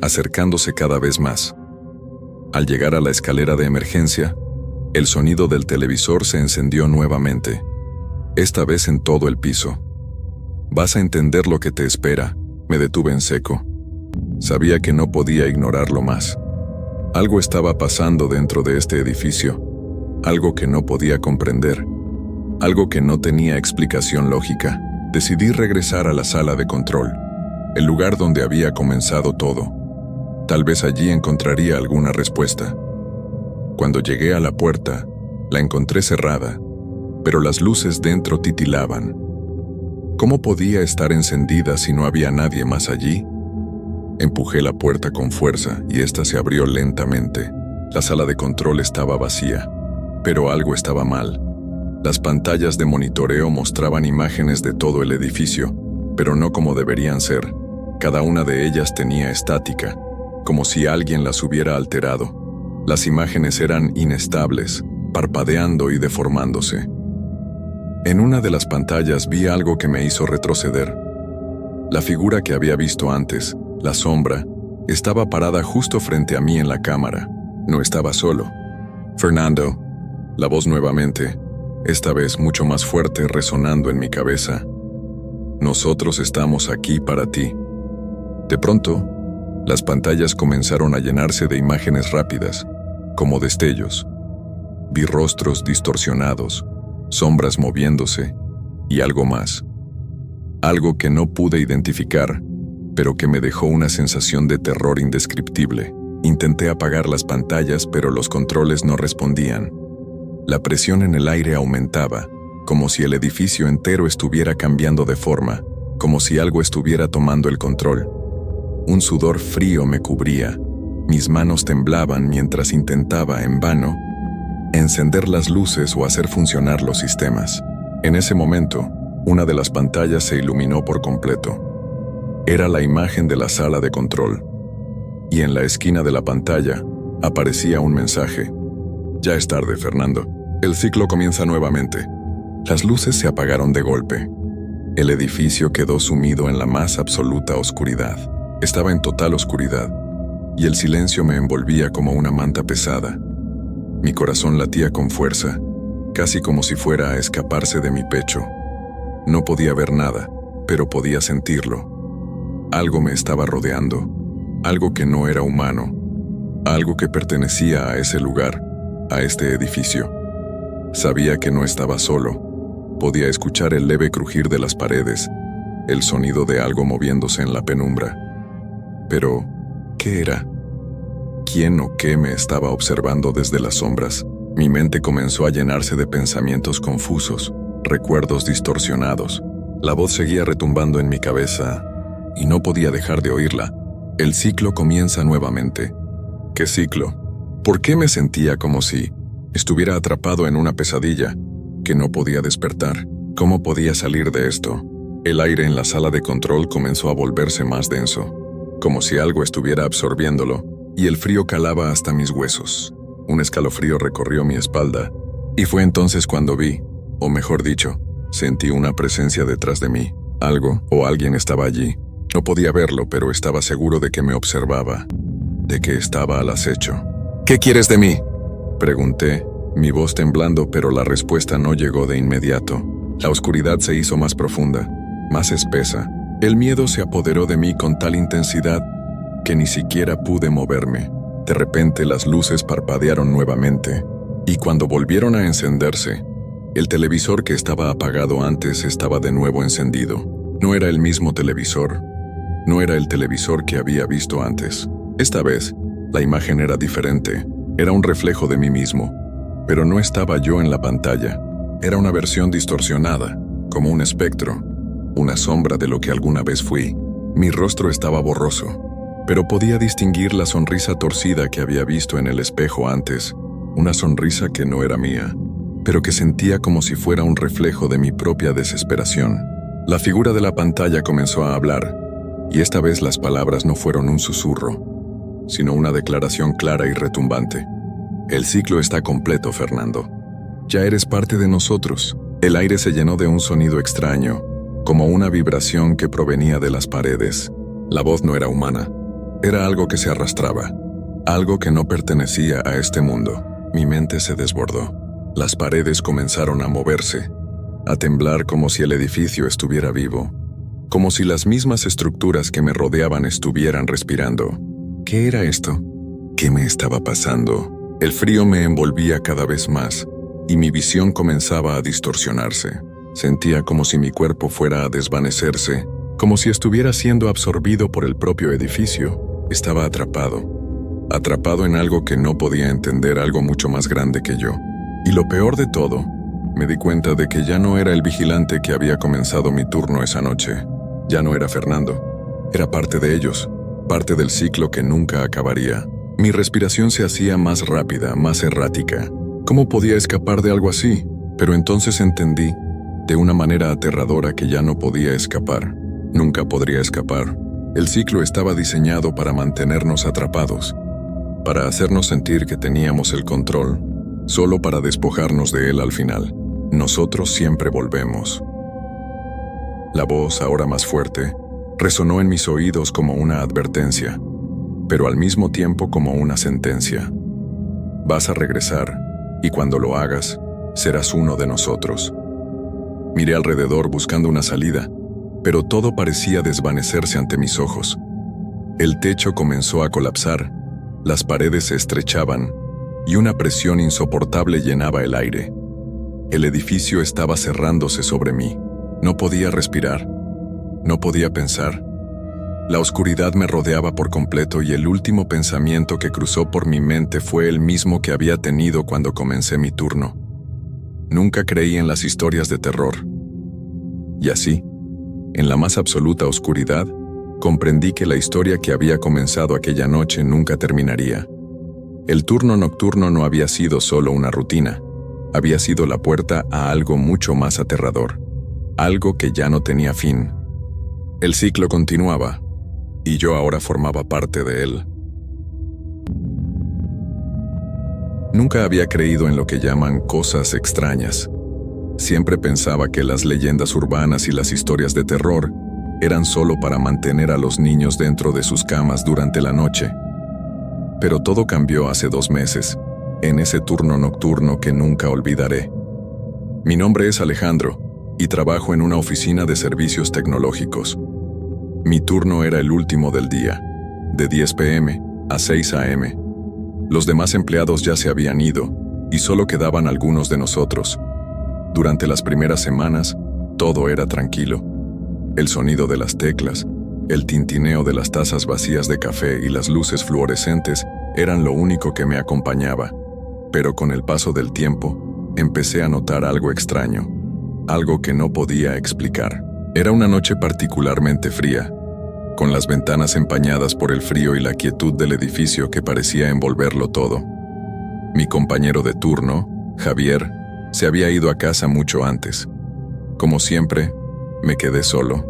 A: acercándose cada vez más. Al llegar a la escalera de emergencia, el sonido del televisor se encendió nuevamente, esta vez en todo el piso. Vas a entender lo que te espera. Me detuve en seco. Sabía que no podía ignorarlo más. Algo estaba pasando dentro de este edificio, algo que no podía comprender, algo que no tenía explicación lógica. Decidí regresar a la sala de control, el lugar donde había comenzado todo. Tal vez allí encontraría alguna respuesta. Cuando llegué a la puerta, la encontré cerrada, pero las luces dentro titilaban. ¿Cómo podía estar encendida si no había nadie más allí? Empujé la puerta con fuerza y ésta se abrió lentamente. La sala de control estaba vacía, pero algo estaba mal. Las pantallas de monitoreo mostraban imágenes de todo el edificio, pero no como deberían ser. Cada una de ellas tenía estática, como si alguien las hubiera alterado. Las imágenes eran inestables, parpadeando y deformándose. En una de las pantallas vi algo que me hizo retroceder. La figura que había visto antes, la sombra, estaba parada justo frente a mí en la cámara. No estaba solo. Fernando, la voz nuevamente, esta vez mucho más fuerte resonando en mi cabeza. Nosotros estamos aquí para ti. De pronto, las pantallas comenzaron a llenarse de imágenes rápidas, como destellos. Vi rostros distorsionados, sombras moviéndose y algo más. Algo que no pude identificar, pero que me dejó una sensación de terror indescriptible. Intenté apagar las pantallas, pero los controles no respondían. La presión en el aire aumentaba, como si el edificio entero estuviera cambiando de forma, como si algo estuviera tomando el control. Un sudor frío me cubría. Mis manos temblaban mientras intentaba, en vano, encender las luces o hacer funcionar los sistemas. En ese momento, una de las pantallas se iluminó por completo. Era la imagen de la sala de control. Y en la esquina de la pantalla aparecía un mensaje. Ya es tarde, Fernando. El ciclo comienza nuevamente. Las luces se apagaron de golpe. El edificio quedó sumido en la más absoluta oscuridad. Estaba en total oscuridad, y el silencio me envolvía como una manta pesada. Mi corazón latía con fuerza, casi como si fuera a escaparse de mi pecho. No podía ver nada, pero podía sentirlo. Algo me estaba rodeando, algo que no era humano, algo que pertenecía a ese lugar, a este edificio. Sabía que no estaba solo. Podía escuchar el leve crujir de las paredes, el sonido de algo moviéndose en la penumbra. Pero, ¿qué era? ¿Quién o qué me estaba observando desde las sombras? Mi mente comenzó a llenarse de pensamientos confusos, recuerdos distorsionados. La voz seguía retumbando en mi cabeza y no podía dejar de oírla. El ciclo comienza nuevamente. ¿Qué ciclo? ¿Por qué me sentía como si estuviera atrapado en una pesadilla que no podía despertar? ¿Cómo podía salir de esto? El aire en la sala de control comenzó a volverse más denso, como si algo estuviera absorbiéndolo, y el frío calaba hasta mis huesos. Un escalofrío recorrió mi espalda, y fue entonces cuando vi, o mejor dicho, sentí una presencia detrás de mí. Algo o alguien estaba allí. No podía verlo, pero estaba seguro de que me observaba, de que estaba al acecho. ¿Qué quieres de mí?, pregunté, mi voz temblando, pero la respuesta no llegó de inmediato. La oscuridad se hizo más profunda, más espesa. El miedo se apoderó de mí con tal intensidad que ni siquiera pude moverme. De repente las luces parpadearon nuevamente, y cuando volvieron a encenderse, el televisor que estaba apagado antes estaba de nuevo encendido. No era el mismo televisor. No era el televisor que había visto antes. Esta vez, la imagen era diferente. Era un reflejo de mí mismo. Pero no estaba yo en la pantalla. Era una versión distorsionada, como un espectro, una sombra de lo que alguna vez fui. Mi rostro estaba borroso, pero podía distinguir la sonrisa torcida que había visto en el espejo antes, una sonrisa que no era mía, pero que sentía como si fuera un reflejo de mi propia desesperación. La figura de la pantalla comenzó a hablar, y esta vez las palabras no fueron un susurro, sino una declaración clara y retumbante. El ciclo está completo, Fernando. Ya eres parte de nosotros. El aire se llenó de un sonido extraño, como una vibración que provenía de las paredes. La voz no era humana. Era algo que se arrastraba, algo que no pertenecía a este mundo. Mi mente se desbordó. Las paredes comenzaron a moverse, a temblar como si el edificio estuviera vivo. como si las mismas estructuras que me rodeaban estuvieran respirando. ¿Qué era esto? ¿Qué me estaba pasando? El frío me envolvía cada vez más, y mi visión comenzaba a distorsionarse. Sentía como si mi cuerpo fuera a desvanecerse, como si estuviera siendo absorbido por el propio edificio. Estaba atrapado en algo que no podía entender, algo mucho más grande que yo. Y lo peor de todo, me di cuenta de que ya no era el vigilante que había comenzado mi turno esa noche. Ya no era Fernando. Era parte de ellos, parte del ciclo que nunca acabaría. Mi respiración se hacía más rápida, más errática. ¿Cómo podía escapar de algo así? Pero entonces entendí, de una manera aterradora, que ya no podía escapar. Nunca podría escapar. El ciclo estaba diseñado para mantenernos atrapados, para hacernos sentir que teníamos el control, solo para despojarnos de él al final. Nosotros siempre volvemos. La voz, ahora más fuerte, resonó en mis oídos como una advertencia, pero al mismo tiempo como una sentencia. Vas a regresar, y cuando lo hagas, serás uno de nosotros. Miré alrededor buscando una salida, pero todo parecía desvanecerse ante mis ojos. El techo comenzó a colapsar, las paredes se estrechaban, y una presión insoportable llenaba el aire. El edificio estaba cerrándose sobre mí. No podía respirar. No podía pensar. La oscuridad me rodeaba por completo y el último pensamiento que cruzó por mi mente fue el mismo que había tenido cuando comencé mi turno. Nunca creí en las historias de terror. Y así, en la más absoluta oscuridad, comprendí que la historia que había comenzado aquella noche nunca terminaría. El turno nocturno no había sido solo una rutina. Había sido la puerta a algo mucho más aterrador. Algo que ya no tenía fin. El ciclo continuaba, y yo ahora formaba parte de él. Nunca había creído en lo que llaman cosas extrañas. Siempre pensaba que las leyendas urbanas y las historias de terror eran solo para mantener a los niños dentro de sus camas durante la noche. Pero todo cambió hace 2 meses, en ese turno nocturno que nunca olvidaré. Mi nombre es Alejandro, y trabajo en una oficina de servicios tecnológicos. Mi turno era el último del día, de 10 p.m. a 6 a.m. Los demás empleados ya se habían ido, y solo quedaban algunos de nosotros. Durante las primeras semanas, todo era tranquilo. El sonido de las teclas, el tintineo de las tazas vacías de café y las luces fluorescentes eran lo único que me acompañaba. Pero con el paso del tiempo, empecé a notar algo extraño, algo que no podía explicar. Era una noche particularmente fría, con las ventanas empañadas por el frío y la quietud del edificio que parecía envolverlo todo. Mi compañero de turno, Javier, se había ido a casa mucho antes. Como siempre, me quedé solo.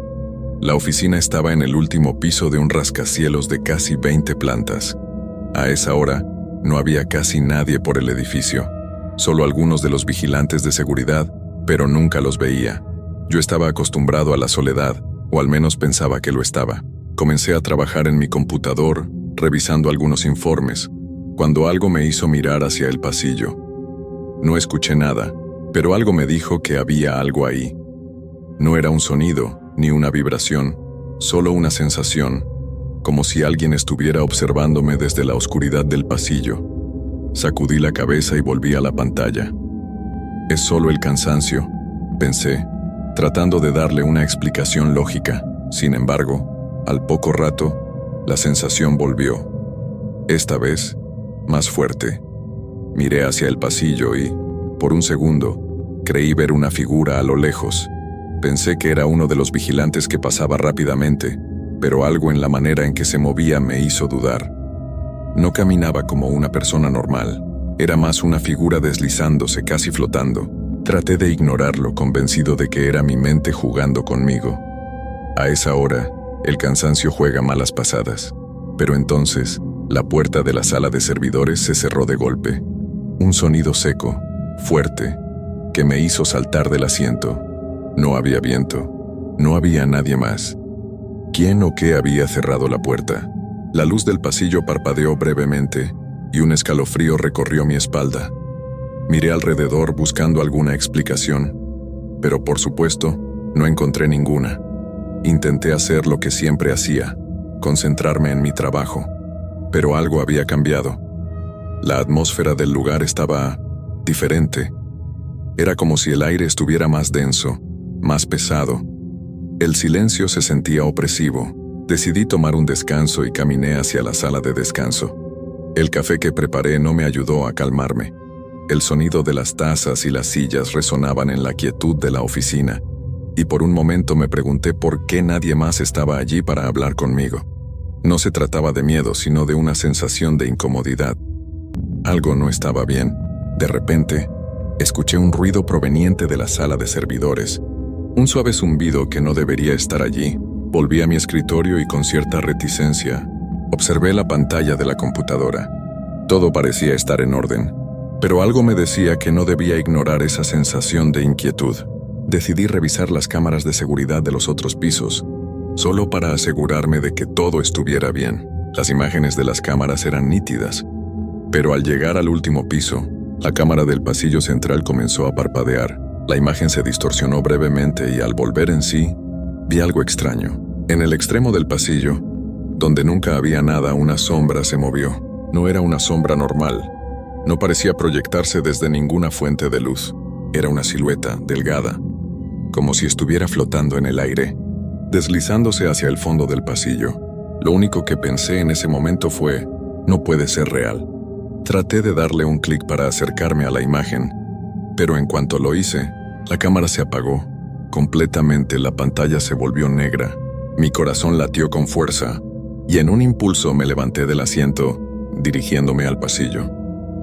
A: La oficina estaba en el último piso de un rascacielos de casi 20 plantas. A esa hora, no había casi nadie por el edificio, solo algunos de los vigilantes de seguridad, pero nunca los veía. Yo estaba acostumbrado a la soledad, o al menos pensaba que lo estaba. Comencé a trabajar en mi computador, revisando algunos informes, cuando algo me hizo mirar hacia el pasillo. No escuché nada, pero algo me dijo que había algo ahí. No era un sonido, ni una vibración, solo una sensación, como si alguien estuviera observándome desde la oscuridad del pasillo. Sacudí la cabeza y volví a la pantalla. Es solo el cansancio, pensé, tratando de darle una explicación lógica. Sin embargo, al poco rato, la sensación volvió. Esta vez, más fuerte. Miré hacia el pasillo y, por un segundo, creí ver una figura a lo lejos. Pensé que era uno de los vigilantes que pasaba rápidamente, pero algo en la manera en que se movía me hizo dudar. No caminaba como una persona normal, era más una figura deslizándose, casi flotando. Traté de ignorarlo, convencido de que era mi mente jugando conmigo. A esa hora, el cansancio juega malas pasadas. Pero entonces, la puerta de la sala de servidores se cerró de golpe. Un sonido seco, fuerte, que me hizo saltar del asiento. No había viento. No había nadie más. ¿Quién o qué había cerrado la puerta? La luz del pasillo parpadeó brevemente y un escalofrío recorrió mi espalda. Miré alrededor buscando alguna explicación, pero por supuesto, no encontré ninguna. Intenté hacer lo que siempre hacía, concentrarme en mi trabajo, pero algo había cambiado. La atmósfera del lugar estaba diferente. Era como si el aire estuviera más denso, más pesado. El silencio se sentía opresivo. Decidí tomar un descanso y caminé hacia la sala de descanso. El café que preparé no me ayudó a calmarme. El sonido de las tazas y las sillas resonaban en la quietud de la oficina, y por un momento me pregunté por qué nadie más estaba allí para hablar conmigo. No se trataba de miedo, sino de una sensación de incomodidad. Algo no estaba bien. De repente, escuché un ruido proveniente de la sala de servidores. Un suave zumbido que no debería estar allí. Volví a mi escritorio y con cierta reticencia, observé la pantalla de la computadora. Todo parecía estar en orden, pero algo me decía que no debía ignorar esa sensación de inquietud. Decidí revisar las cámaras de seguridad de los otros pisos, solo para asegurarme de que todo estuviera bien. Las imágenes de las cámaras eran nítidas, pero al llegar al último piso, la cámara del pasillo central comenzó a parpadear. La imagen se distorsionó brevemente y al volver en sí, vi algo extraño. En el extremo del pasillo, donde nunca había nada, una sombra se movió. No era una sombra normal. No parecía proyectarse desde ninguna fuente de luz. Era una silueta delgada, como si estuviera flotando en el aire, deslizándose hacia el fondo del pasillo. Lo único que pensé en ese momento fue, no puede ser real. Traté de darle un clic para acercarme a la imagen, pero en cuanto lo hice, la cámara se apagó. Completamente la pantalla se volvió negra. Mi corazón latió con fuerza, y en un impulso me levanté del asiento, dirigiéndome al pasillo.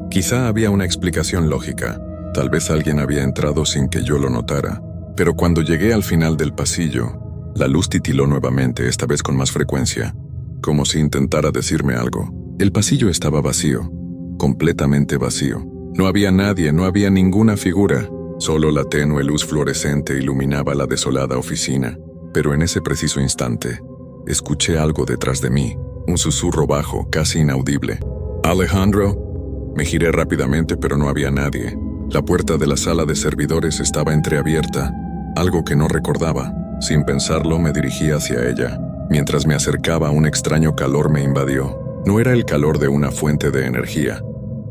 A: Quizá había una explicación lógica. Tal vez alguien había entrado sin que yo lo notara. Pero cuando llegué al final del pasillo, la luz titiló nuevamente, esta vez con más frecuencia, como si intentara decirme algo. El pasillo estaba vacío, completamente vacío. No había nadie, no había ninguna figura. Solo la tenue luz fluorescente iluminaba la desolada oficina. Pero en ese preciso instante, escuché algo detrás de mí, un susurro bajo, casi inaudible. «Alejandro». Me giré rápidamente, pero no había nadie. La puerta de la sala de servidores estaba entreabierta, algo que no recordaba. Sin pensarlo, me dirigí hacia ella. Mientras me acercaba, un extraño calor me invadió. No era el calor de una fuente de energía,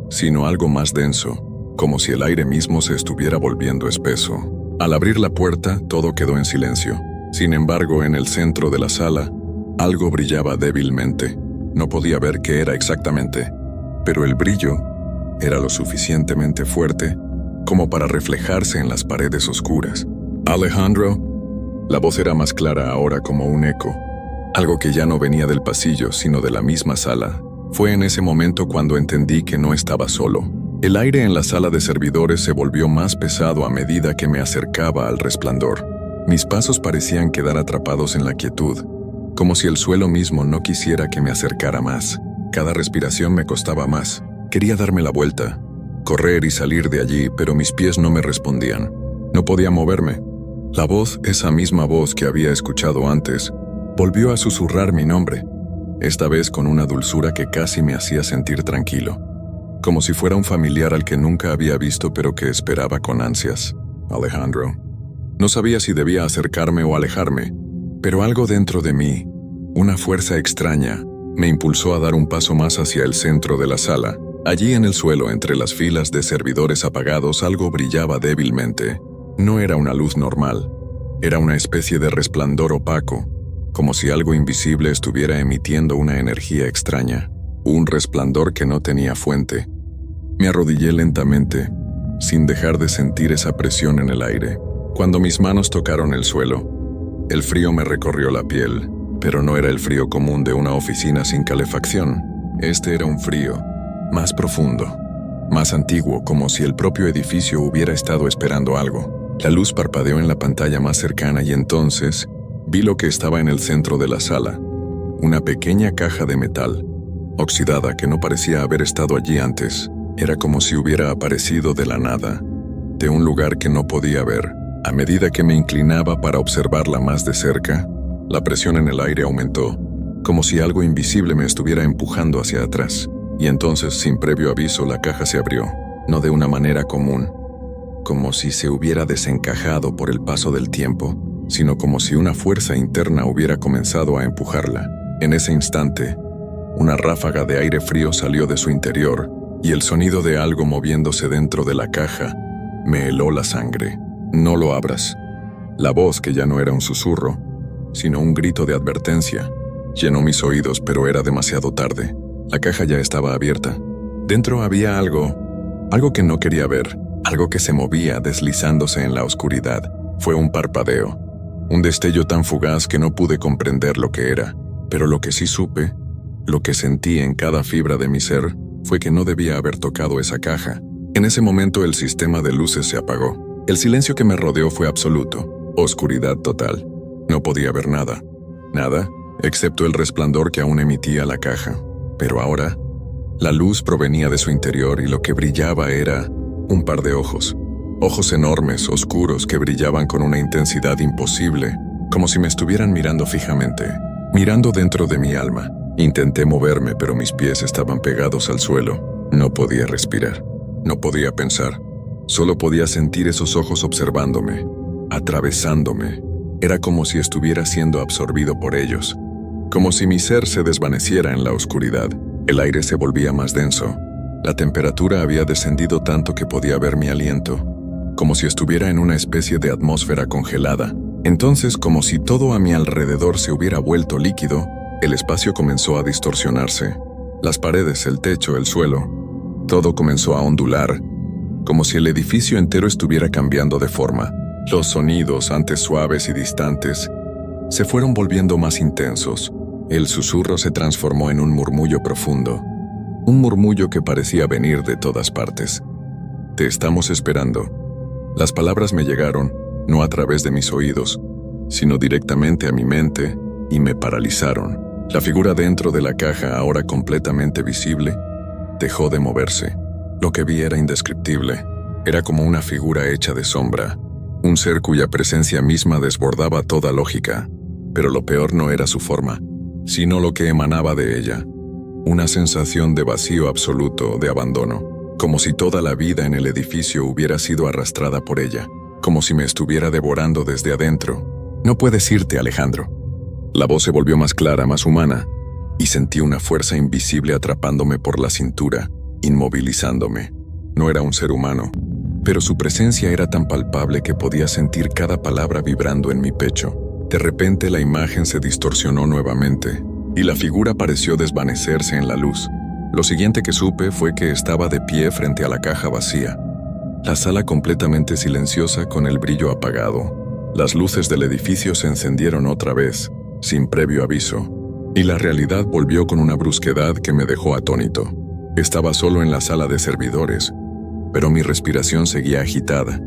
A: sino algo más denso, como si el aire mismo se estuviera volviendo espeso. Al abrir la puerta, todo quedó en silencio. Sin embargo, en el centro de la sala, algo brillaba débilmente. No podía ver qué era exactamente, pero el brillo era lo suficientemente fuerte como para reflejarse en las paredes oscuras. «Alejandro». La voz era más clara ahora, como un eco, algo que ya no venía del pasillo, sino de la misma sala. Fue en ese momento cuando entendí que no estaba solo. El aire en la sala de servidores se volvió más pesado a medida que me acercaba al resplandor. Mis pasos parecían quedar atrapados en la quietud, como si el suelo mismo no quisiera que me acercara más. Cada respiración me costaba más. Quería darme la vuelta, correr y salir de allí, pero mis pies no me respondían. No podía moverme. La voz, esa misma voz que había escuchado antes, volvió a susurrar mi nombre, esta vez con una dulzura que casi me hacía sentir tranquilo, como si fuera un familiar al que nunca había visto pero que esperaba con ansias. «Alejandro». No sabía si debía acercarme o alejarme, pero algo dentro de mí, una fuerza extraña, me impulsó a dar un paso más hacia el centro de la sala. Allí en el suelo, entre las filas de servidores apagados, algo brillaba débilmente. No era una luz normal, era una especie de resplandor opaco, como si algo invisible estuviera emitiendo una energía extraña, un resplandor que no tenía fuente. Me arrodillé lentamente, sin dejar de sentir esa presión en el aire. Cuando mis manos tocaron el suelo, el frío me recorrió la piel, pero no era el frío común de una oficina sin calefacción. Este era un frío más profundo, más antiguo, como si el propio edificio hubiera estado esperando algo. La luz parpadeó en la pantalla más cercana y entonces vi lo que estaba en el centro de la sala, una pequeña caja de metal, oxidada, que no parecía haber estado allí antes. Era como si hubiera aparecido de la nada, de un lugar que no podía ver. A medida que me inclinaba para observarla más de cerca, la presión en el aire aumentó, como si algo invisible me estuviera empujando hacia atrás. Y entonces, sin previo aviso, la caja se abrió, no de una manera común, como si se hubiera desencajado por el paso del tiempo. sino como si una fuerza interna hubiera comenzado a empujarla. En ese instante, una ráfaga de aire frío salió de su interior y el sonido de algo moviéndose dentro de la caja me heló la sangre. «No lo abras». La voz, que ya no era un susurro, sino un grito de advertencia, llenó mis oídos, pero era demasiado tarde. La caja ya estaba abierta. Dentro había algo que no quería ver, algo que se movía deslizándose en la oscuridad. Fue un parpadeo, un destello tan fugaz que no pude comprender lo que era, pero lo que sí supe, lo que sentí en cada fibra de mi ser, fue que no debía haber tocado esa caja. En ese momento el sistema de luces se apagó. El silencio que me rodeó fue absoluto, oscuridad total. No podía ver nada, excepto el resplandor que aún emitía la caja. Pero ahora, la luz provenía de su interior y lo que brillaba era un par de ojos. Ojos enormes, oscuros, que brillaban con una intensidad imposible, como si me estuvieran mirando fijamente, mirando dentro de mi alma. Intenté moverme, pero mis pies estaban pegados al suelo. No podía respirar, no podía pensar. Solo podía sentir esos ojos observándome, atravesándome. Era como si estuviera siendo absorbido por ellos, como si mi ser se desvaneciera en la oscuridad. El aire se volvía más denso. La temperatura había descendido tanto que podía ver mi aliento, como si estuviera en una especie de atmósfera congelada. Entonces, como si todo a mi alrededor se hubiera vuelto líquido, el espacio comenzó a distorsionarse. Las paredes, el techo, el suelo, todo comenzó a ondular, como si el edificio entero estuviera cambiando de forma. Los sonidos, antes suaves y distantes, se fueron volviendo más intensos. El susurro se transformó en un murmullo profundo, un murmullo que parecía venir de todas partes. «Te estamos esperando». Las palabras me llegaron, no a través de mis oídos, sino directamente a mi mente, y me paralizaron. La figura dentro de la caja, ahora completamente visible, dejó de moverse. Lo que vi era indescriptible. Era como una figura hecha de sombra, un ser cuya presencia misma desbordaba toda lógica. Pero lo peor no era su forma, sino lo que emanaba de ella. Una sensación de vacío absoluto, de abandono, como si toda la vida en el edificio hubiera sido arrastrada por ella, como si me estuviera devorando desde adentro. «No puedes irte, Alejandro». La voz se volvió más clara, más humana, y sentí una fuerza invisible atrapándome por la cintura, inmovilizándome. No era un ser humano, pero su presencia era tan palpable que podía sentir cada palabra vibrando en mi pecho. De repente la imagen se distorsionó nuevamente, y la figura pareció desvanecerse en la luz. Lo siguiente que supe fue que estaba de pie frente a la caja vacía. La sala completamente silenciosa, con el brillo apagado. Las luces del edificio se encendieron otra vez, sin previo aviso, y la realidad volvió con una brusquedad que me dejó atónito. Estaba solo en la sala de servidores, pero mi respiración seguía agitada,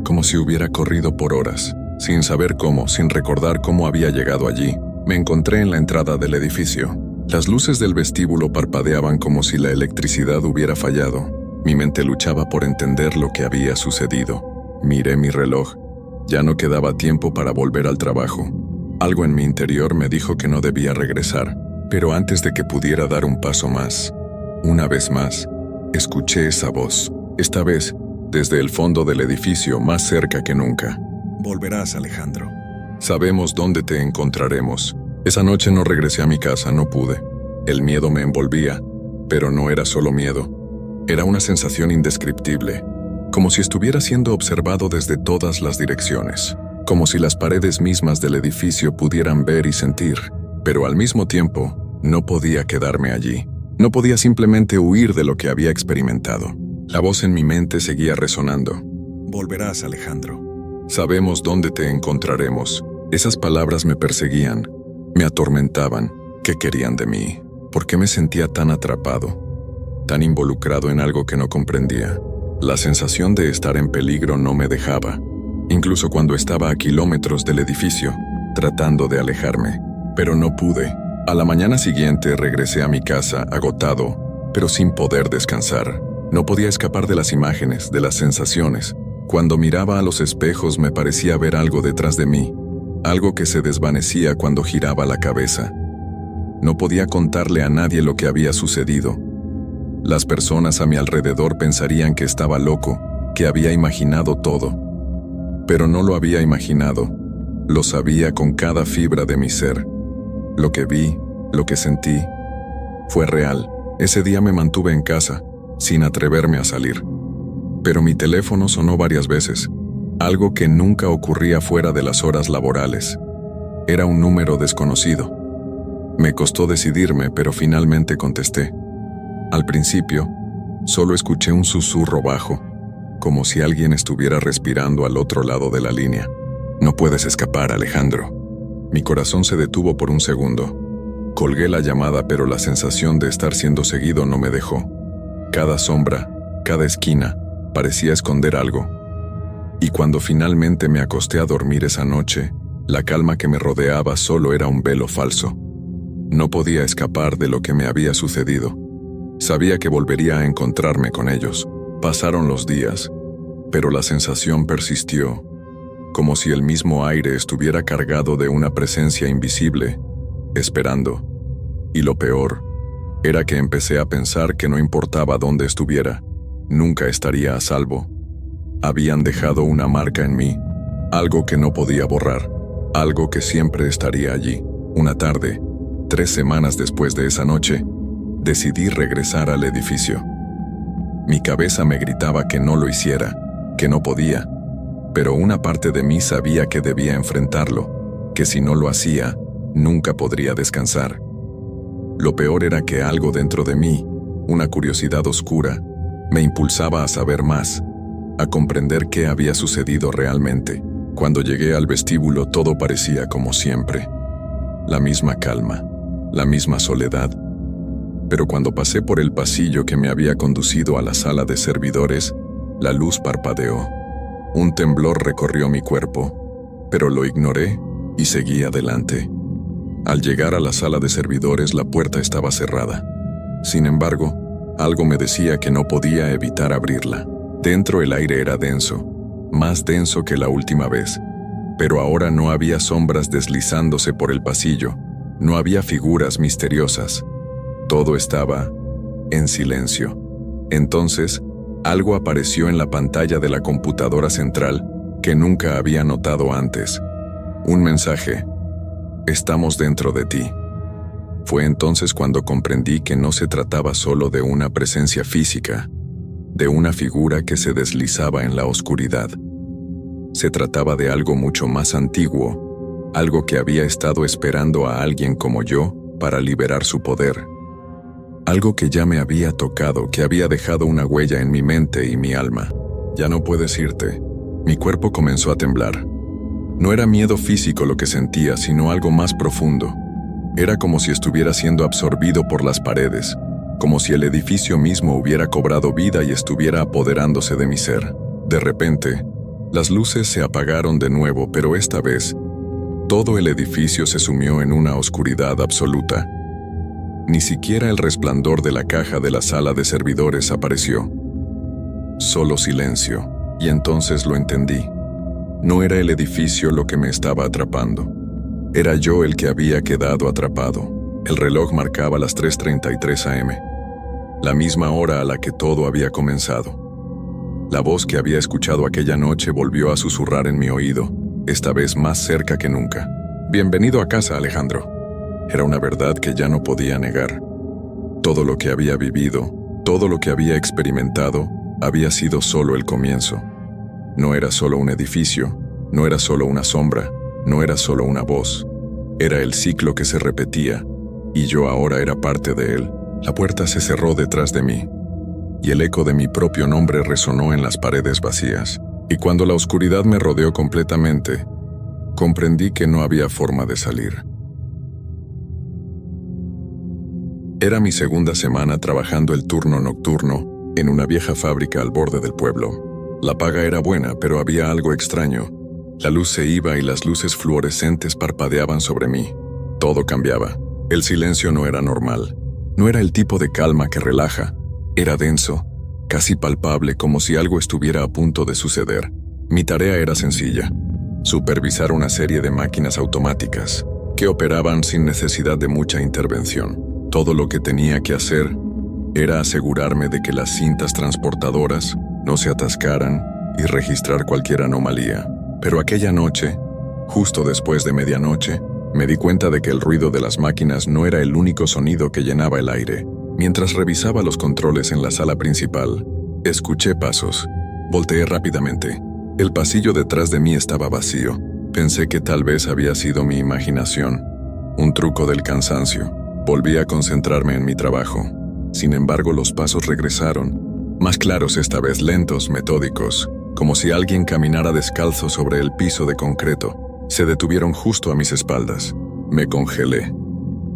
A: como si hubiera corrido por horas. Sin saber cómo, sin recordar cómo había llegado allí, me encontré en la entrada del edificio. Las luces del vestíbulo parpadeaban como si la electricidad hubiera fallado. Mi mente luchaba por entender lo que había sucedido. Miré mi reloj. Ya no quedaba tiempo para volver al trabajo. Algo en mi interior me dijo que no debía regresar, pero antes de que pudiera dar un paso más, una vez más, escuché esa voz, esta vez desde el fondo del edificio, más cerca que nunca. «Volverás, Alejandro. Sabemos dónde te encontraremos». Esa noche no regresé a mi casa, no pude. El miedo me envolvía, pero no era solo miedo. Era una sensación indescriptible, como si estuviera siendo observado desde todas las direcciones, como si las paredes mismas del edificio pudieran ver y sentir, pero al mismo tiempo no podía quedarme allí. No podía simplemente huir de lo que había experimentado. La voz en mi mente seguía resonando. «Volverás, Alejandro. Sabemos dónde te encontraremos». Esas palabras me perseguían, me atormentaban. ¿Qué querían de mí? ¿Por qué me sentía tan atrapado, tan involucrado en algo que no comprendía? La sensación de estar en peligro no me dejaba, incluso cuando estaba a kilómetros del edificio, tratando de alejarme. Pero no pude. A la mañana siguiente regresé a mi casa, agotado, pero sin poder descansar. No podía escapar de las imágenes, de las sensaciones. Cuando miraba a los espejos me parecía ver algo detrás de mí, algo que se desvanecía cuando giraba la cabeza. No podía contarle a nadie lo que había sucedido. Las personas a mi alrededor pensarían que estaba loco, que había imaginado todo. Pero no lo había imaginado. Lo sabía con cada fibra de mi ser. Lo que vi, lo que sentí, fue real. Ese día me mantuve en casa, sin atreverme a salir. Pero mi teléfono sonó varias veces, algo que nunca ocurría fuera de las horas laborales. Era un número desconocido. Me costó decidirme, pero finalmente contesté. Al principio, solo escuché un susurro bajo, como si alguien estuviera respirando al otro lado de la línea. No puedes escapar, Alejandro. Mi corazón se detuvo por un segundo. Colgué la llamada, pero la sensación de estar siendo seguido no me dejó. Cada sombra, cada esquina, parecía esconder algo. Y cuando finalmente me acosté a dormir esa noche, la calma que me rodeaba solo era un velo falso. No podía escapar de lo que me había sucedido. Sabía que volvería a encontrarme con ellos. Pasaron los días, pero la sensación persistió, como si el mismo aire estuviera cargado de una presencia invisible, esperando. Y lo peor, era que empecé a pensar que no importaba dónde estuviera, nunca estaría a salvo. Habían dejado una marca en mí, algo que no podía borrar, algo que siempre estaría allí. Una tarde, 3 semanas después de esa noche, decidí regresar al edificio. Mi cabeza me gritaba que no lo hiciera, que no podía, pero una parte de mí sabía que debía enfrentarlo, que si no lo hacía, nunca podría descansar. Lo peor era que algo dentro de mí, una curiosidad oscura, me impulsaba a saber más, a comprender qué había sucedido realmente. Cuando llegué al vestíbulo todo parecía como siempre. La misma calma, la misma soledad. Pero cuando pasé por el pasillo que me había conducido a la sala de servidores, la luz parpadeó. Un temblor recorrió mi cuerpo, pero lo ignoré y seguí adelante. Al llegar a la sala de servidores, la puerta estaba cerrada. Sin embargo, algo me decía que no podía evitar abrirla. Dentro el aire era denso, más denso que la última vez, pero ahora no había sombras deslizándose por el pasillo, no había figuras misteriosas. Todo estaba en silencio. Entonces, algo apareció en la pantalla de la computadora central que nunca había notado antes. Un mensaje: estamos dentro de ti. Fue entonces cuando comprendí que no se trataba solo de una presencia física, de una figura que se deslizaba en la oscuridad. Se trataba de algo mucho más antiguo, algo que había estado esperando a alguien como yo para liberar su poder. Algo que ya me había tocado, que había dejado una huella en mi mente y mi alma. Ya no puedes irte. Mi cuerpo comenzó a temblar. No era miedo físico lo que sentía, sino algo más profundo. Era como si estuviera siendo absorbido por las paredes, como si el edificio mismo hubiera cobrado vida y estuviera apoderándose de mi ser. De repente, las luces se apagaron de nuevo, pero esta vez, todo el edificio se sumió en una oscuridad absoluta. Ni siquiera el resplandor de la caja de la sala de servidores apareció. Solo silencio, y entonces lo entendí. No era el edificio lo que me estaba atrapando. Era yo el que había quedado atrapado. El reloj marcaba las 3:33 am, la misma hora a la que todo había comenzado. La voz que había escuchado aquella noche volvió a susurrar en mi oído, esta vez más cerca que nunca. Bienvenido a casa, Alejandro. Era una verdad que ya no podía negar. Todo lo que había vivido, todo lo que había experimentado, había sido solo el comienzo. No era solo un edificio, no era solo una sombra, no era solo una voz. Era el ciclo que se repetía, y yo ahora era parte de él. La puerta se cerró detrás de mí, y el eco de mi propio nombre resonó en las paredes vacías. Y cuando la oscuridad me rodeó completamente, comprendí que no había forma de salir. Era mi segunda semana trabajando el turno nocturno en una vieja fábrica al borde del pueblo. La paga era buena, pero había algo extraño. La luz se iba y las luces fluorescentes parpadeaban sobre mí. Todo cambiaba. El silencio no era normal. No era el tipo de calma que relaja. Era denso, casi palpable, como si algo estuviera a punto de suceder. Mi tarea era sencilla: supervisar una serie de máquinas automáticas que operaban sin necesidad de mucha intervención. Todo lo que tenía que hacer era asegurarme de que las cintas transportadoras no se atascaran y registrar cualquier anomalía. Pero aquella noche, Justo después de medianoche, me di cuenta de que el ruido de las máquinas no era el único sonido que llenaba el aire. Mientras revisaba los controles en la sala principal, escuché pasos. Volteé rápidamente. El pasillo detrás de mí estaba vacío. Pensé que tal vez había sido mi imaginación, un truco del cansancio. Volví a concentrarme en mi trabajo. Sin embargo, los pasos regresaron, más claros esta vez, lentos, metódicos, como si alguien caminara descalzo sobre el piso de concreto. Se detuvieron justo a mis espaldas. Me congelé.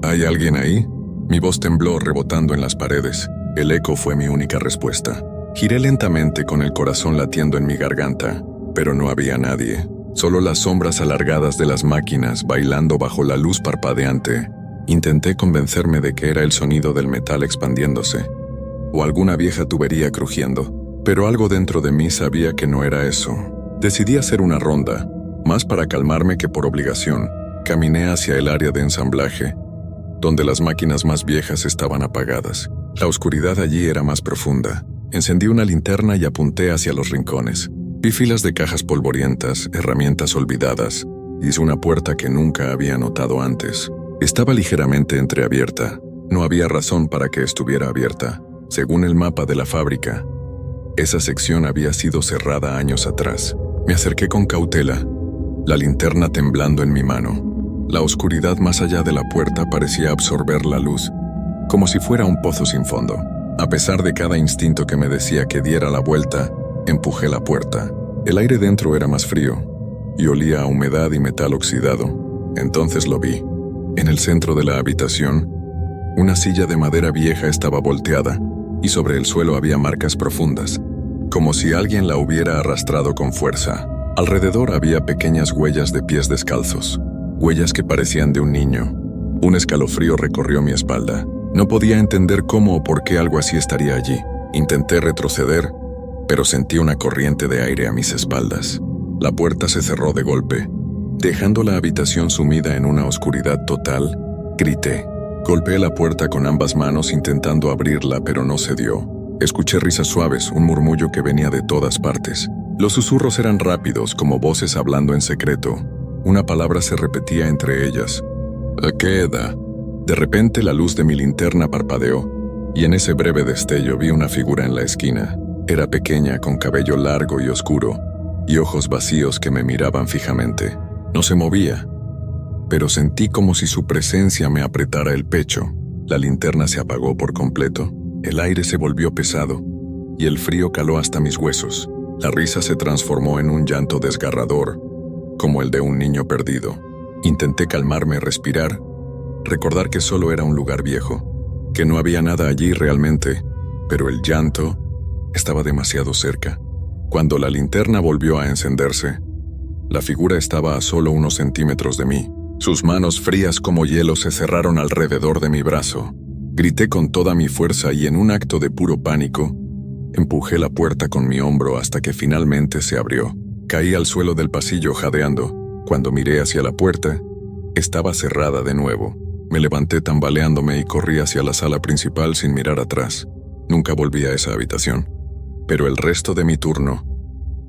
A: ¿Hay alguien ahí? Mi voz tembló rebotando en las paredes. El eco fue mi única respuesta. Giré lentamente con el corazón latiendo en mi garganta, pero no había nadie. Solo las sombras alargadas de las máquinas bailando bajo la luz parpadeante. Intenté convencerme de que era el sonido del metal expandiéndose, o alguna vieja tubería crujiendo, pero algo dentro de mí sabía que no era eso. Decidí hacer una ronda, más para calmarme que por obligación. Caminé hacia el área de ensamblaje, donde las máquinas más viejas estaban apagadas. La oscuridad allí era más profunda. Encendí una linterna y apunté hacia los rincones. Vi filas de cajas polvorientas, herramientas olvidadas. Hice una puerta que nunca había notado antes. Estaba ligeramente entreabierta. No había razón para que estuviera abierta. Según el mapa de la fábrica, esa sección había sido cerrada años atrás. Me acerqué con cautela, la linterna temblando en mi mano. La oscuridad más allá de la puerta parecía absorber la luz, como si fuera un pozo sin fondo. A pesar de cada instinto que me decía que diera la vuelta, empujé la puerta. El aire dentro era más frío y olía a humedad y metal oxidado. Entonces lo vi. En el centro de la habitación, una silla de madera vieja estaba volteada y sobre el suelo había marcas profundas, como si alguien la hubiera arrastrado con fuerza. Alrededor había pequeñas huellas de pies descalzos, huellas que parecían de un niño. Un escalofrío recorrió mi espalda. No podía entender cómo o por qué algo así estaría allí. Intenté retroceder, pero sentí una corriente de aire a mis espaldas. La puerta se cerró de golpe, dejando la habitación sumida en una oscuridad total. Grité. Golpeé la puerta con ambas manos intentando abrirla, pero no se dio. Escuché risas suaves, un murmullo que venía de todas partes. Los susurros eran rápidos, como voces hablando en secreto. Una palabra se repetía entre ellas. ¿A qué edad? De repente la luz de mi linterna parpadeó, y en ese breve destello vi una figura en la esquina. Era pequeña, con cabello largo y oscuro, y ojos vacíos que me miraban fijamente. No se movía, pero sentí como si su presencia me apretara el pecho. La linterna se apagó por completo, el aire se volvió pesado, y el frío caló hasta mis huesos. La risa se transformó en un llanto desgarrador, como el de un niño perdido. Intenté calmarme, respirar, recordar que solo era un lugar viejo, que no había nada allí realmente, pero el llanto estaba demasiado cerca. Cuando la linterna volvió a encenderse, la figura estaba a solo unos centímetros de mí. Sus manos frías como hielo se cerraron alrededor de mi brazo. Grité con toda mi fuerza y en un acto de puro pánico, empujé la puerta con mi hombro hasta que finalmente se abrió. Caí al suelo del pasillo jadeando. Cuando miré hacia la puerta, estaba cerrada de nuevo. Me levanté tambaleándome y corrí hacia la sala principal sin mirar atrás. Nunca volví a esa habitación. Pero el resto de mi turno,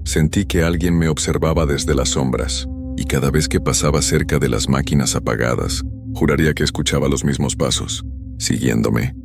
A: sentí que alguien me observaba desde las sombras, y cada vez que pasaba cerca de las máquinas apagadas, juraría que escuchaba los mismos pasos, siguiéndome.